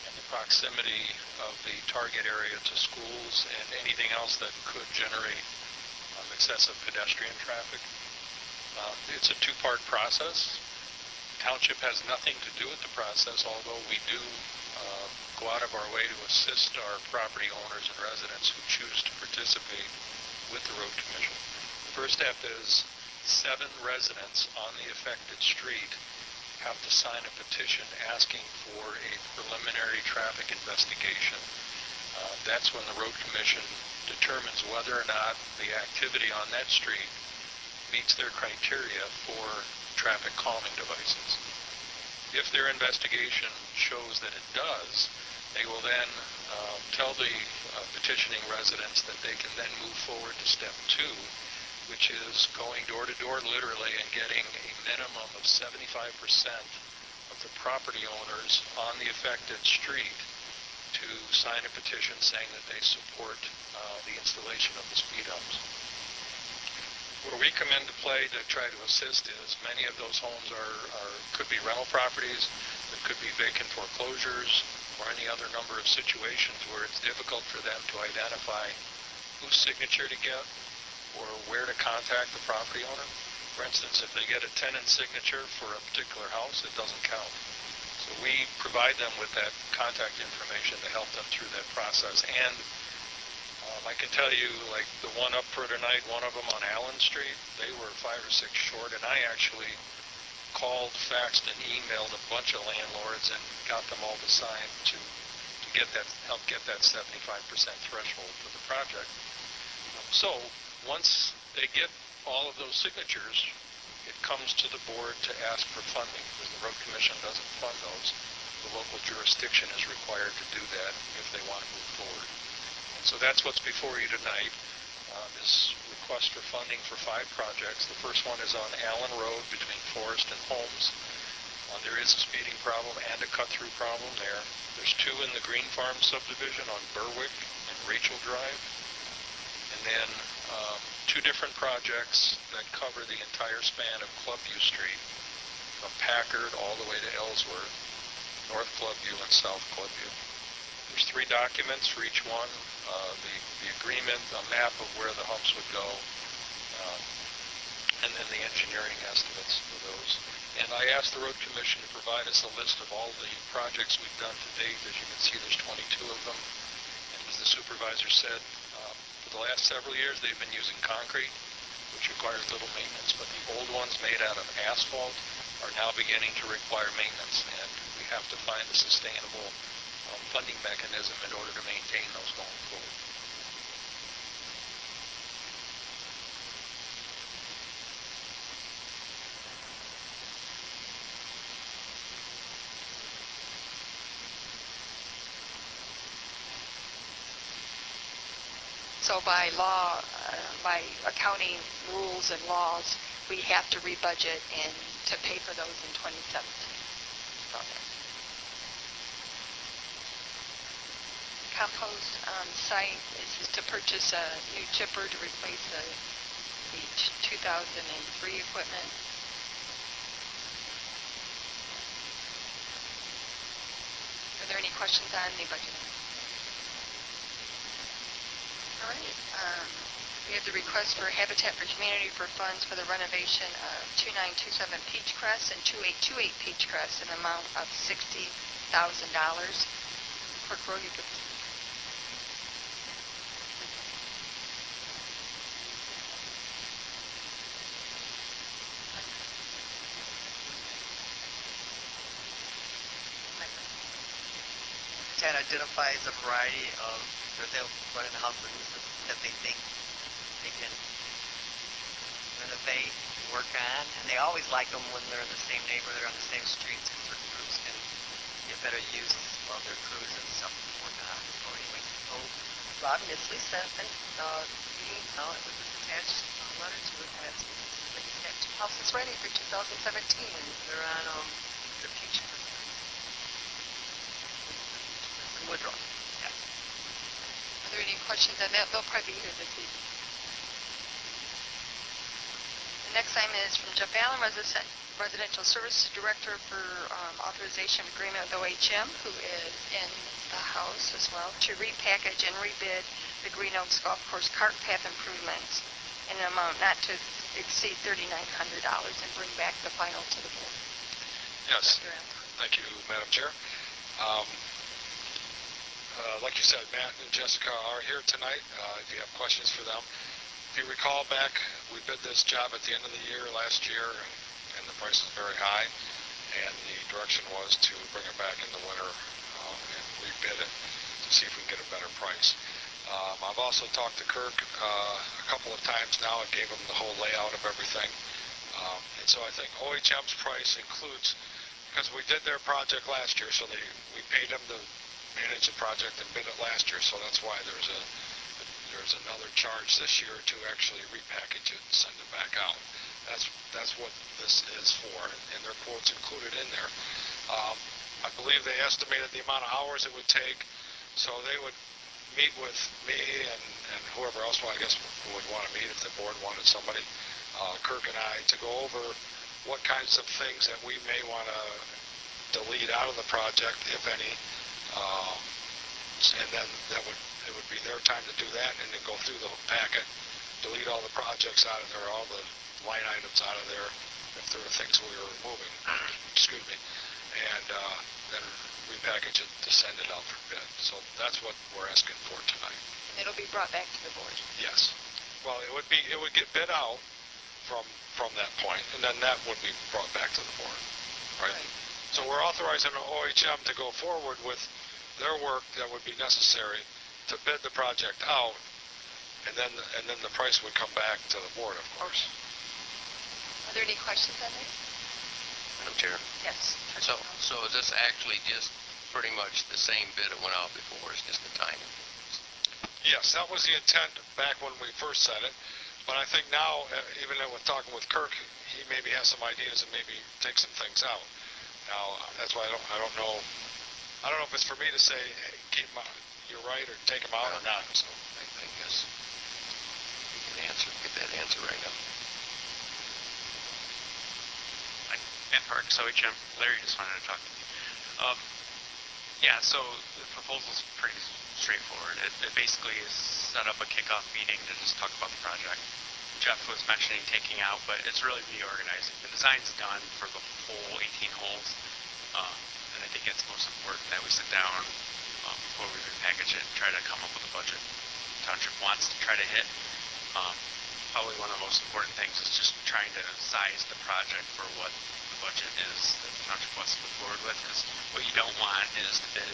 and the proximity of the target area to schools and anything else that could generate excessive pedestrian traffic. It's a two-part process. Township has nothing to do with the process, although we do go out of our way to assist our property owners and residents who choose to participate with the road commission. The first step is 7 residents on the affected street have to sign a petition asking for a preliminary traffic investigation. That's when the road commission determines whether or not the activity on that street meets their criteria for traffic calming devices. If their investigation shows that it does, they will then tell the petitioning residents that they can then move forward to step 2, which is going door to door literally and getting a minimum of 75% of the property owners on the affected street to sign a petition saying that they support the installation of the speed humps. Where we come into play to try to assist is many of those homes could be rental properties, that could be vacant foreclosures, or any other number of situations where it's difficult for them to identify whose signature to get or where to contact the property owner. For instance, if they get a tenant signature for a particular house, it doesn't count. So we provide them with that contact information to help them through that process. And I can tell you, like the one up for tonight, one of them on Allen Street, they were 5 or 6 short, and I actually called, faxed, and emailed a bunch of landlords and got them all to sign to help get that 75% threshold for the project. So once they get all of those signatures, it comes to the board to ask for funding, because the road commission doesn't fund those. The local jurisdiction is required to do that if they want to move forward. So that's what's before you tonight, this request for funding for 5 projects. The first one is on Allen Road between Forest and Holmes. There is a speeding problem and a cut-through problem there. There's 2 in the Green Farm subdivision on Berwick and Rachel Drive. And then 2 different projects that cover the entire span of Clubview Street, from Packard all the way to Ellsworth, North Clubview and South Clubview. There's 3 documents for each one. The agreement, a map of where the humps would go, and then the engineering estimates for those. And I asked the Road Commission to provide us a list of all the projects we've done to date. As you can see, there's 22 of them. And as the supervisor said, for the last several years they've been using concrete, which requires little maintenance, but the old ones made out of asphalt are now beginning to require maintenance, and we have to find a sustainable funding mechanism in order to maintain those going forward.
So by law, by accounting rules and laws, we have to rebudget and to pay for those in 2017. Compost site is to purchase a new chipper to replace the 2003 equipment. Are there any questions on the budget? All right. We have the request for Habitat for Humanity for funds for the renovation of 2927 Peachcrest and 2828 Peachcrest in an amount of $60,000. Clerk Rowe, you could...
That identifies a variety of, or they'll run in houses that they think they can renovate, work on, and they always like them when they're in the same neighborhood, they're on the same streets, because certain groups can get better use of their crews and stuff working on it. So anyway, so Robin, it's Lisa, and it was attached letter to it, and it's got 2 houses ready for 2017, and they're on the future. Woodrow. Yeah.
Are there any questions on that? They'll probably be here this evening. The next item is from Jeff Allen, Residential Services Director, for authorization of agreement with OHM, who is in the house as well, to repackage and rebid the Green Oaks Golf Course cart path improvements in an amount not to exceed $3,900 and bring back the final to the board.
Yes. Thank you, Madam Chair. Like you said, Matt and Jessica are here tonight. If you have questions for them. If you recall back, we bid this job at the end of the year last year, and the price is very high. and the direction was to bring it back in the winter and rebid it to see if we can get a better price. I've also talked to Kirk a couple of times now. I gave him the whole layout of everything. And so I think OHM's price includes, because we did their project last year, so we paid them to manage the project and bid it last year, so that's why there's another charge this year to actually repackage it and send it back out. That's what this is for, and their quote's included in there. I believe they estimated the amount of hours it would take, so they would meet with me and whoever else, I guess, would want to meet if the board wanted somebody, Kirk and I, to go over what kinds of things that we may want to delete out of the project, if any, and then it would be their time to do that, and then go through the packet, delete all the projects out of there, all the line items out of there, if there were things we were removing, excuse me, and then repackage it to send it out for bid. So that's what we're asking for tonight.
And it'll be brought back to the board.
Yes. Well, it would get bid out from that point, and then that would be brought back to the board. Right? So we're authorizing OHM to go forward with their work that would be necessary to bid the project out, and then the price would come back to the board, of course.
Are there any questions on this?
Madam Chair.
Yes.
So is this actually just pretty much the same bid that went out before? It's just the timing?
Yes, that was the intent back when we first said it. But I think now, even with talking with Kirk, he maybe has some ideas and maybe take some things out. Now, that's why I don't know. I don't know if it's for me to say, hey, keep them out, you're right, or take them out or not. So
I guess you can get that answer right now.
Ben Parks, OHM. Larry just wanted to talk to you. Yeah, so the proposal's pretty straightforward. It basically is set up a kickoff meeting to just talk about the project. Jeff was mentioning taking out, but it's really reorganizing. The design's done for the full 18 holes, and I think it's most important that we sit down before we repackage it and try to come up with a budget the township wants to try to hit. Probably one of the most important things is just trying to size the project for what the budget is that the township wants to move forward with, because what you don't want is to bid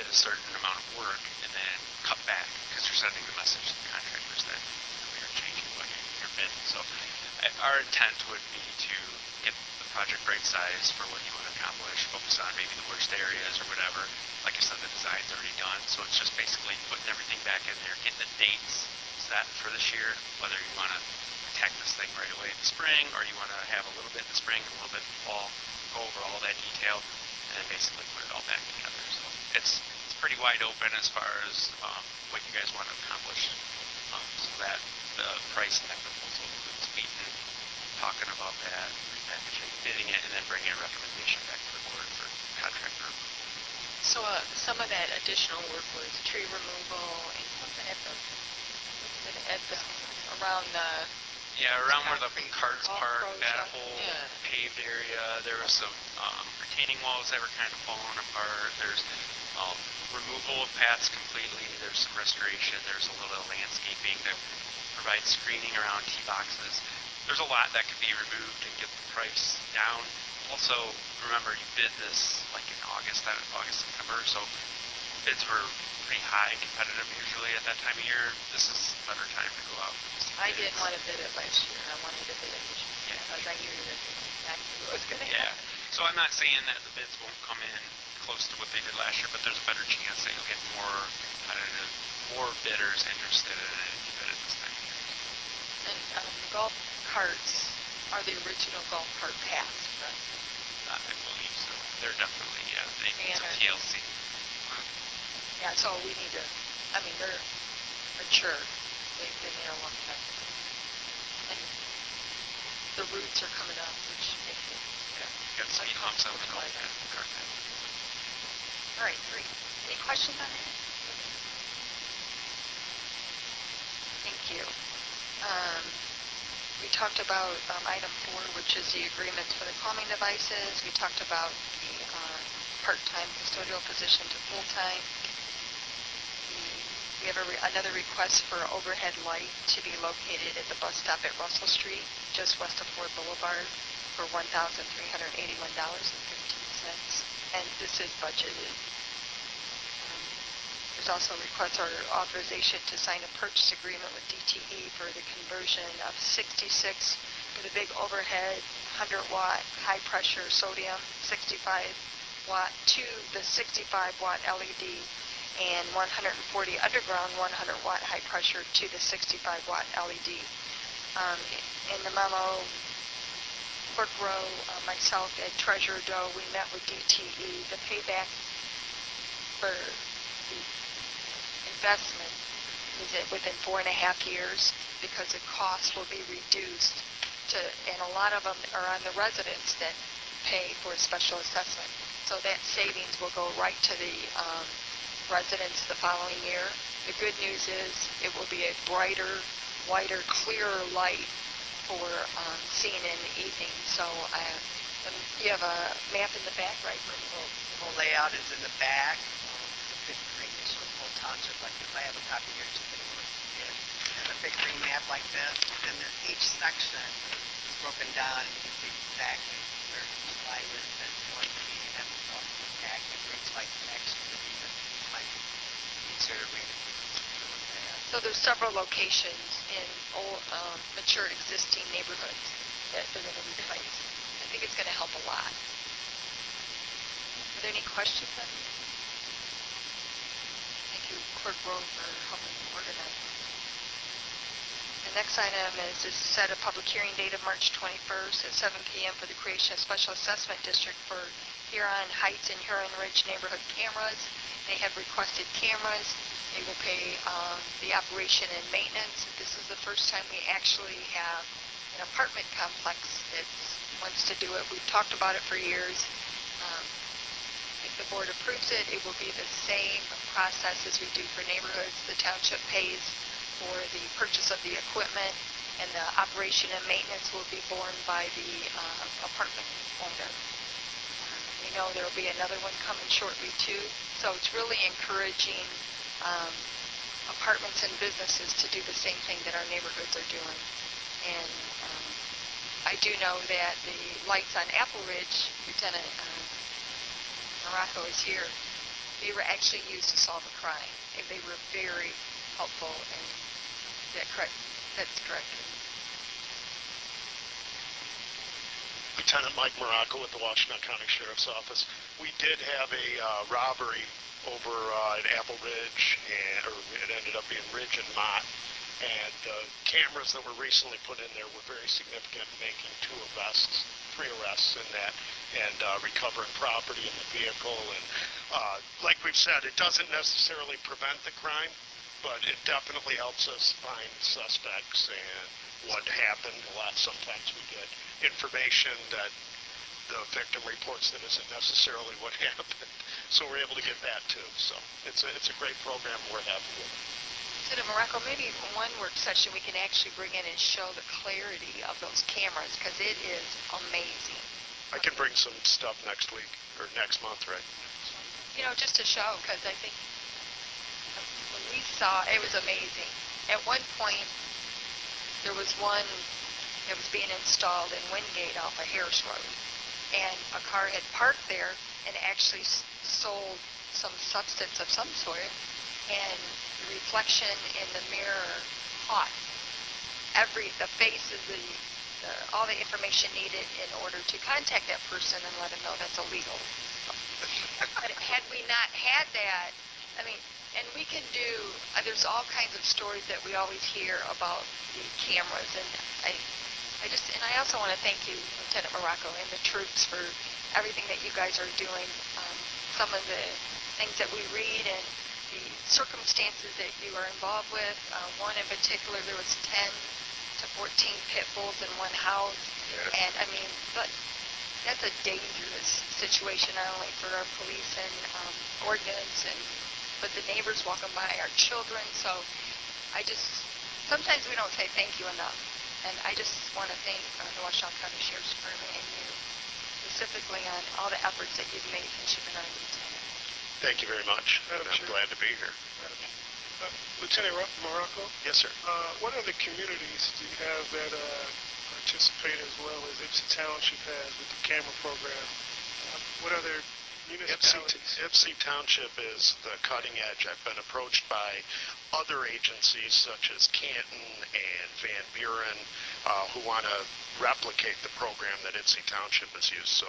a certain amount of work and then cut back, because you're sending the message to the contractors that you're changing what you're bidding. So our intent would be to get the project right size for what you want to accomplish, focus on maybe the worst areas or whatever. Like I said, the design's already done, so it's just basically putting everything back in there, getting the dates set for this year, whether you want to attack this thing right away in the spring, or you want to have a little bit in the spring, a little bit in the fall, go over all that detail, and then basically put it all back together. So it's pretty wide open as far as what you guys want to accomplish. So that the price and that proposal includes meeting, talking about that, repackaging, bidding it, and then bringing a recommendation back to the board for contractor approval.
So some of that additional work was tree removal and something around the...
Yeah, around where the carts
golf
park,
course,
that whole
yeah.
paved area, there was some retaining walls that were kind of falling apart. There's removal of paths completely. There's some restoration. There's a little landscaping that provides screening around tee boxes. There's a lot that could be removed and get the price down. Also, remember, you bid this like in August, September, so bids were pretty high, competitive usually at that time of year. This is a better time to go out.
I didn't want to bid it last year. I wanted to bid it this year because I knew that exactly what was going to happen.
Yeah. So I'm not saying that the bids won't come in close to what they did last year, but there's a better chance that you'll get more competitive, more bidders interested in it if you bid it this time of year.
And the golf carts are the original golf cart paths, right?
I believe so. They're definitely, they need some TLC.
Yeah, so we need to, I mean, they're mature. They've been there a long time. And the roots are coming up, which makes it
Got speed humps on the golf cart.
All right, great. Any questions on that? Thank you. We talked about item 4, which is the agreements for the calming devices. We talked about the part-time custodial position to full-time. We We have another request for overhead light to be located at the bus stop at Russell Street, just west of Ford Boulevard, for $1,381.15. And this is budgeted. There's also a request or authorization to sign a purchase agreement with DTE for the conversion of 66 for the big overhead 100-watt high-pressure sodium 65-watt to the 65-watt LED and 140 underground 100-watt high-pressure to the 65-watt LED. In the memo, Clerk Rowe, myself, and Treasurer Doe, we met with DTE. The payback for the investment is within 4.5 years because the cost will be reduced to, and a lot of them are on the residents that pay for a special assessment. So that savings will go right to the residents the following year. The good news is it will be a brighter, whiter, clearer light for seeing in the evening. So you have a map in the back, right?
The whole layout is in the back. Big green is for the whole township. Like if I have a copy here, just have a big green map like this. And then each section is broken down, and you can see exactly where each light is and going to be. And active reach light connection to these might be easier to read.
So there's several locations in old, mature existing neighborhoods that they're going to replace. I think it's going to help a lot. Are there any questions on this? Thank you, Clerk Rowe, for helping organize. The next item is to set a public hearing date of March 21st at 7 p.m. for the creation of special assessment district for Huron Heights and Huron Ridge neighborhood cameras. They have requested cameras. They will pay the operation and maintenance. This is the first time we actually have an apartment complex that wants to do it. We've talked about it for years. If the board approves it, it will be the same process as we do for neighborhoods. The township pays for the purchase of the equipment, and the operation and maintenance will be borne by the apartment owner. We know there will be another one coming shortly too. So it's really encouraging apartments and businesses to do the same thing that our neighborhoods are doing. And I do know that the lights on Apple Ridge, Lieutenant Morocco is here, they were actually used to solve a crime. And they were very helpful. And is that correct? That's correct.
Lieutenant Mike Morocco with the Washington County Sheriff's Office. We did have a robbery over at Apple Ridge, or it ended up being Ridge and Mott, and the cameras that were recently put in there were very significant, making 3 arrests in that, and recovering property in the vehicle. And like we've said, it doesn't necessarily prevent the crime, but it definitely helps us find suspects and what happened. Sometimes we get information that the victim reports that isn't necessarily what happened. So we're able to get that too. So it's a great program we're happy with.
Lieutenant Morocco, maybe one work session we can actually bring in and show the clarity of those cameras, because it is amazing.
I can bring some stuff next week, or next month, right?
You know, just to show, because I think when we saw, it was amazing. At one point, there was one that was being installed in Wingate off of Harris Road, and a car had parked there and actually sold some substance of some sort, and the reflection in the mirror caught the face of all the information needed in order to contact that person and let them know that's illegal. But had we not had that, I mean, and we can do, there's all kinds of stories that we always hear about the cameras, and I also want to thank you, Lieutenant Morocco, and the troops for everything that you guys are doing. Some of the things that we read and the circumstances that you are involved with. One in particular, there was 10 to 14 pit bulls in one house.
Yes.
And I mean, but that's a dangerous situation, not only for our police and ordinance, but the neighbors walking by, our children. So sometimes we don't say thank you enough. And I just want to thank the Washington County Sheriff's Department and you specifically on all the efforts that you've made in keeping our lieutenant.
Thank you very much. I'm glad to be here.
Lieutenant Morocco,
Yes, sir.
what other communities do you have that participate as well as Ypsilanti Township has with the camera program? What other municipalities?
Ypsilanti Township is the cutting edge. I've been approached by other agencies such as Canton and Van Buren who want to replicate the program that Ypsilanti Township has used. So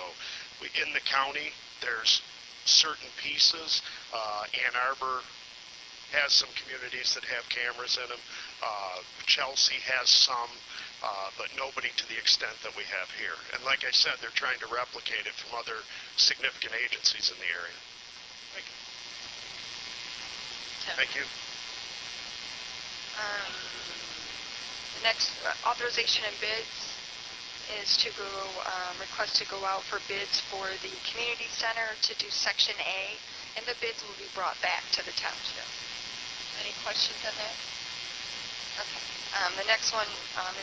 in the county, there's certain pieces. Ann Arbor has some communities that have cameras in them. Chelsea has some, but nobody to the extent that we have here. And like I said, they're trying to replicate it from other significant agencies in the area.
Thank you.
Thank you.
The next authorization and bids is to go, request to go out for bids for the community center to do Section A, and the bids will be brought back to the township. Any questions on that? Okay. The next one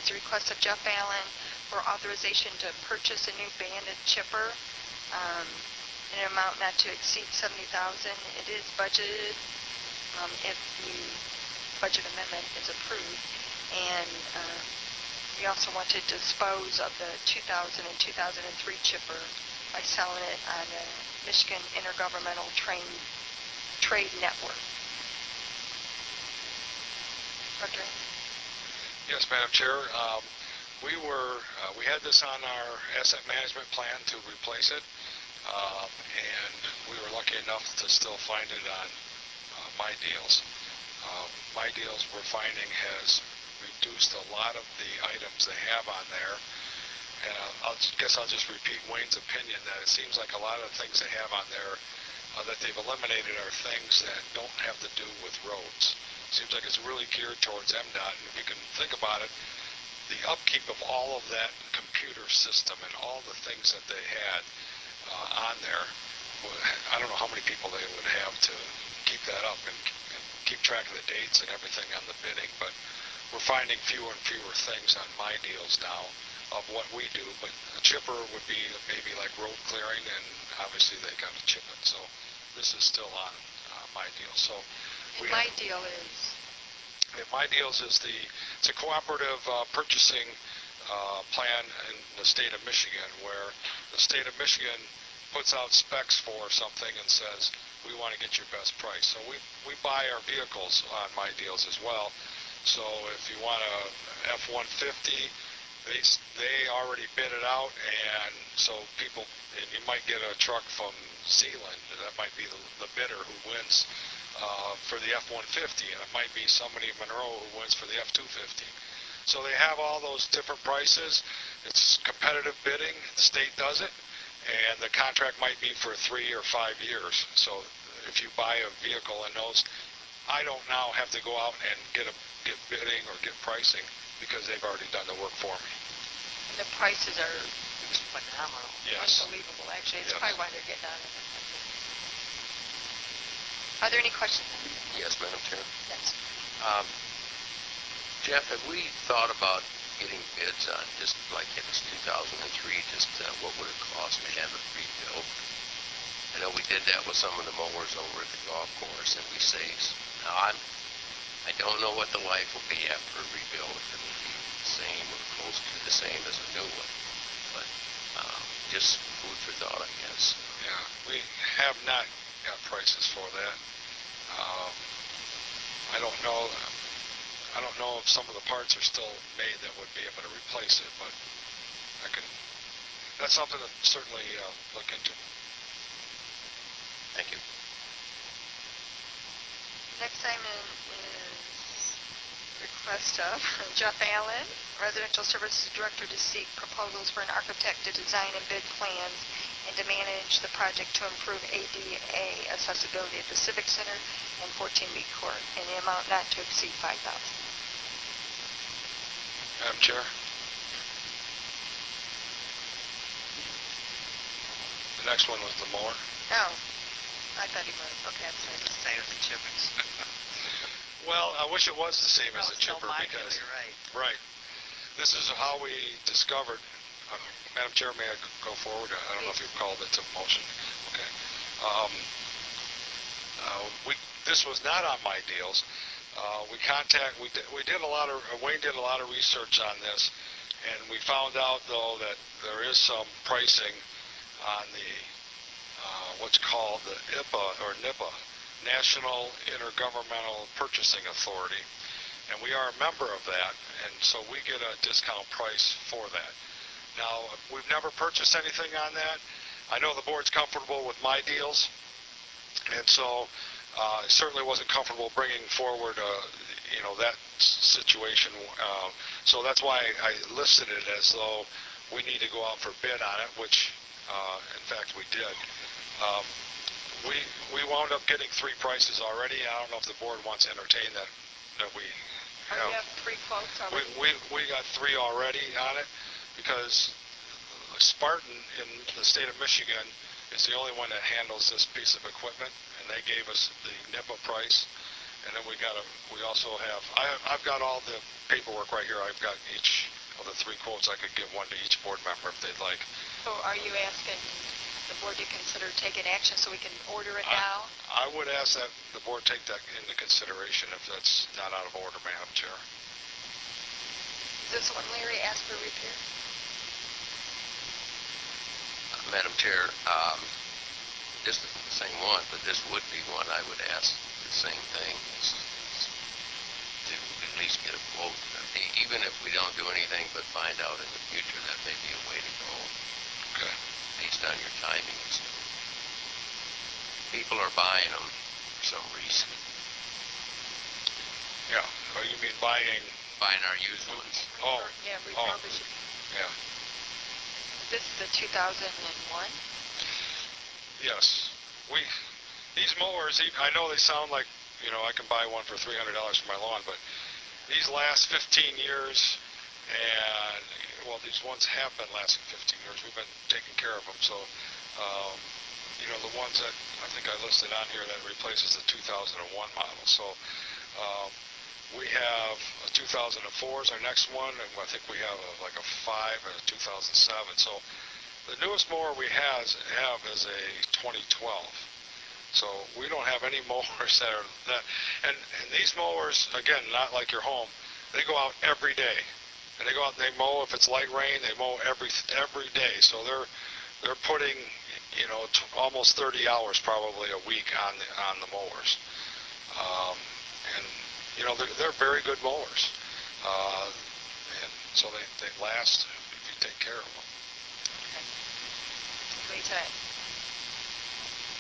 is a request of Jeff Allen for authorization to purchase a new banded chipper in an amount not to exceed $70,000. It is budgeted if the budget amendment is approved, and we also want to dispose of the 2000 and 2003 chipper by selling it on the Michigan Intergovernmental Trade Network. Dr.
Yes, Madam Chair. We had this on our asset management plan to replace it, and we were lucky enough to still find it on My Deals. My Deals, we're finding, has reduced a lot of the items they have on there, and I guess I'll just repeat Wayne's opinion that it seems like a lot of the things they have on there that they've eliminated are things that don't have to do with roads. Seems like it's really geared towards MDOT, and if you can think about it, the upkeep of all of that computer system and all the things that they had on there, I don't know how many people they would have to keep that up and keep track of the dates and everything on the bidding, but we're finding fewer and fewer things on My Deals now of what we do, but a chipper would be maybe like road clearing, and obviously they got to chip it, so this is still on My Deal. So
My Deal is?
My Deals is it's a cooperative purchasing plan in the state of Michigan, where the state of Michigan puts out specs for something and says, we want to get your best price. So we buy our vehicles on My Deals as well. So if you want a F-150, they already bid it out, and so and you might get a truck from Zealand, that might be the bidder who wins for the F-150, and it might be somebody in Monroe who wins for the F-250. So they have all those different prices. It's competitive bidding. The state does it, and the contract might be for 3 or 5 years. So if you buy a vehicle in those, I don't now have to go out and get bidding or get pricing because they've already done the work for me.
And the prices are
phenomenal.
Yes.
Unbelievable, actually. It's
Yes.
probably why they're getting on it. Are there any questions?
Yes, Madam Chair.
Yes.
Jeff, have we thought about getting bids on just like it was 2003, just what would it cost to have it rebuilt? I know we did that with some of the mowers over at the golf course, and we saved. Now, I don't know what the life will be after a rebuild, if it will be the same or close to the same as a new one. But just food for thought, I guess.
Yeah, we have not got prices for that. I don't know. I don't know if some of the parts are still made that would be able to replace it, but that's something to certainly look into.
Thank you.
Next item is request of Jeff Allen, Residential Services Director, to seek proposals for an architect to design and bid plans and to manage the project to improve ADA accessibility at the Civic Center and 14B Court in the amount not to exceed $5,000.
Madam Chair? The next one was the mower.
Oh, I thought he was. Okay, I'm sorry.
The same as the chippers.
Well, I wish it was the same as
No,
a
it's still
chipper
my
because,
deal, you're right.
right, this is how we discovered, Madam Chair, may I go forward? I don't know if you've called it to motion. Okay. This was not on My Deals.
We did a lot of, Wayne did a lot of research on this, and we found out though that there is some pricing on the what's called the NIPA, National Intergovernmental Purchasing Authority, and we are a member of that, and so we get a discount price for that. Now, we've never purchased anything on that. I know the board's comfortable with my deals, and so I certainly wasn't comfortable bringing forward, that situation. So that's why I listed it as though we need to go out for bid on it, which, in fact, we did. We wound up getting 3 prices already. I don't know if the board wants to entertain that we have.
You have 3 quotes already?
We got 3 already on it, because Spartan in the state of Michigan is the only one that handles this piece of equipment, and they gave us the NIPA price. And then we also have, I've got all the paperwork right here. I've got each of the 3 quotes. I could give one to each board member if they'd like.
So are you asking the board to consider taking action so we can order it now?
I would ask that the board take that into consideration if that's not out of order, Madam Chair.
Is this one Larry asked for repair?
Madam Chair, this is the same one, but this would be one I would ask the same thing. To at least get a quote. Even if we don't do anything but find out in the future, that may be a way to go.
Okay.
Based on your timing and stuff. People are buying them for some reason.
Yeah. Oh, you mean buying
our used ones.
Oh.
Yeah, refurbishing.
Yeah.
This is the 2001?
Yes. These mowers, I know they sound like, I can buy one for $300 for my lawn, but these last 15 years, and, these ones have been lasting 15 years. We've been taking care of them. So, the ones that I think I listed on here that replaces the 2001 model. So, we have a 2004 is our next one, and I think we have a 5 and a 2007. So, the newest mower we have is a 2012. So we don't have any mowers that are that. And these mowers, again, not like your home, they go out every day. And they go out and they mow. If it's light rain, they mow every day. So they're putting, almost 30 hours probably a week on the mowers. And they're very good mowers. And so they last if you take care of them.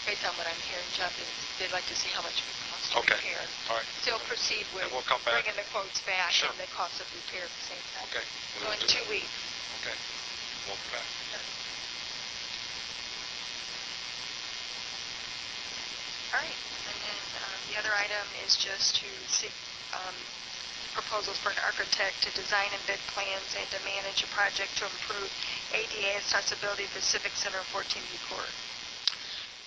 Based on what I'm hearing, Jeff, is they'd like to see how much it would cost to
Okay.
repair.
All right.
Still proceed with
And we'll come back.
bringing the quotes back
Sure.
and the cost of repair at the same time.
Okay.
So in 2 weeks.
Okay. We'll come back.
All right. And then the other item is just to seek proposals for an architect to design and bid plans and to manage a project to improve ADA accessibility at the Civic Center 14B Court.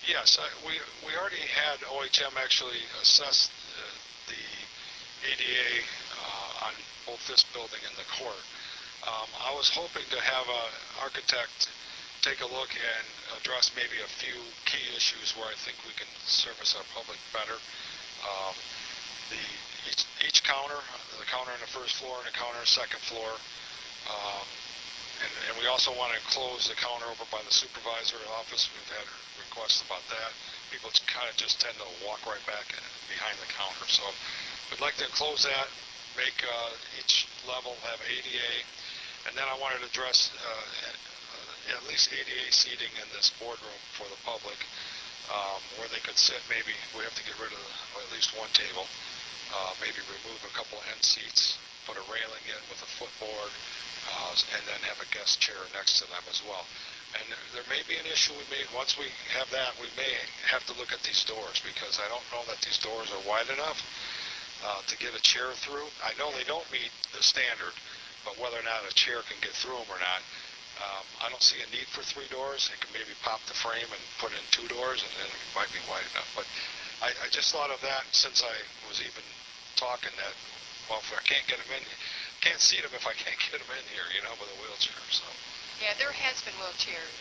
Yes, we already had OHM actually assess the ADA on both this building and the court. I was hoping to have an architect take a look and address maybe a few key issues where I think we can service our public better. Each counter, the counter on the first floor and the counter on the second floor, and we also want to close the counter over by the supervisor office. We've had requests about that. People kind of just tend to walk right back behind the counter. So we'd like to close that, make each level have ADA, and then I wanted to address at least ADA seating in this boardroom for the public, where they could sit. Maybe we have to get rid of at least one table, maybe remove a couple end seats, put a railing in with a footboard, and then have a guest chair next to them as well. And there may be an issue once we have that, we may have to look at these doors, because I don't know that these doors are wide enough to get a chair through. I know they don't meet the standard, but whether or not a chair can get through them or not, I don't see a need for 3 doors. It can maybe pop the frame and put in 2 doors, and then it might be wide enough. But I just thought of that since I was even talking that, if I can't get them in, can't seat them if I can't get them in here, with a wheelchair. So.
Yeah, there has been wheelchairs.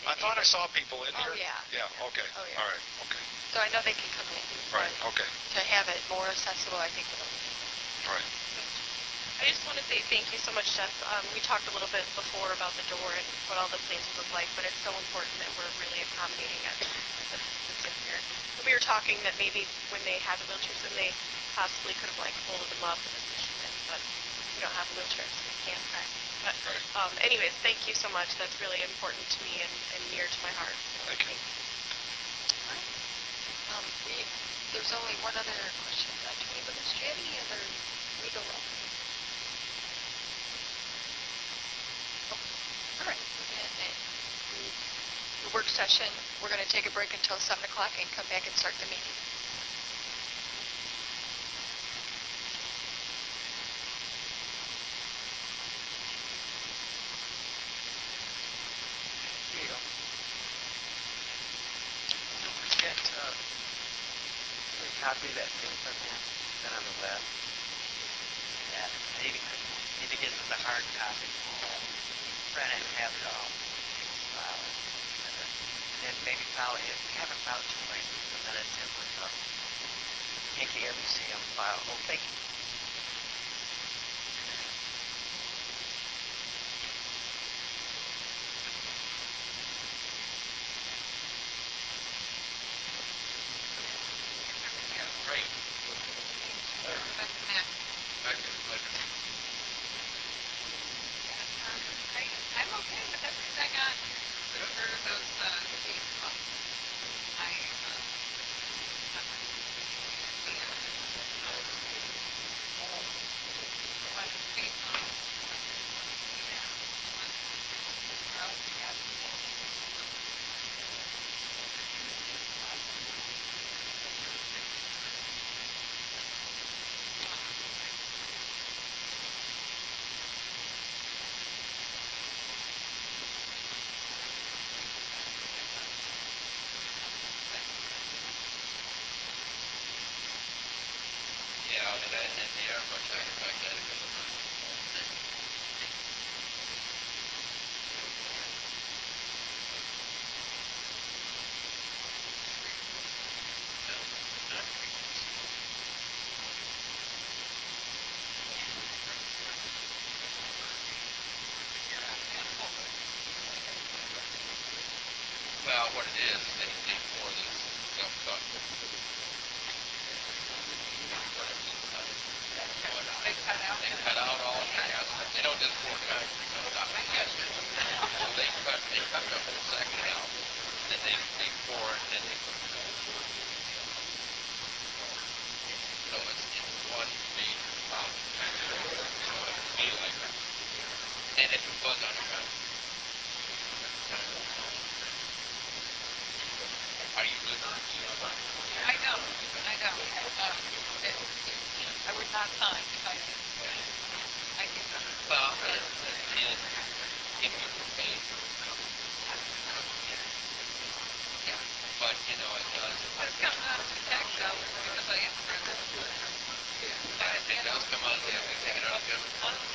I thought I saw people in here.
Oh, yeah.
Yeah, okay.
Oh, yeah.
All right, okay.
So I know they can come in.
Right, okay.
To have it more accessible, I think it'll be.
Right.
I just want to say thank you so much, Jeff. We talked a little bit before about the door and what all the plans look like, but it's so important that we're really accommodating it that's in here. And we were talking that maybe when they had the wheelchairs, then they possibly could have like folded them up and pushed them in, but we don't have wheelchairs, so we can't practice. But anyways, thank you so much. That's really important to me and near to my heart.
Thank you.
There's only one other question. Do you have any other legal? All right. And the work session, we're going to take a break until 7 o'clock and come back and start the meeting.
Don't forget to copy that paper then on the left. Yeah, maybe need to get the hard copy. Print it and have it all. File it. And then maybe file it. If you haven't filed 2 places, then it's in with the Yankee Air Museum file. Oh, thank you.
I'm okay with everything I got for those days.
Well, what it is, they need more than self-cut. They cut out all the grass. They don't just pour concrete on top of it. So they cut the whole section out. Then they pour it, and then they put it on. So it's one big pump. So it would be like that. And if it was undercut, are you listening?
I know. I would not sign if I didn't. I think
Well, and if you were paid, yeah, but you know it does.
it's coming out of the tax dollars because I am.
It does come out of the, we take it out of the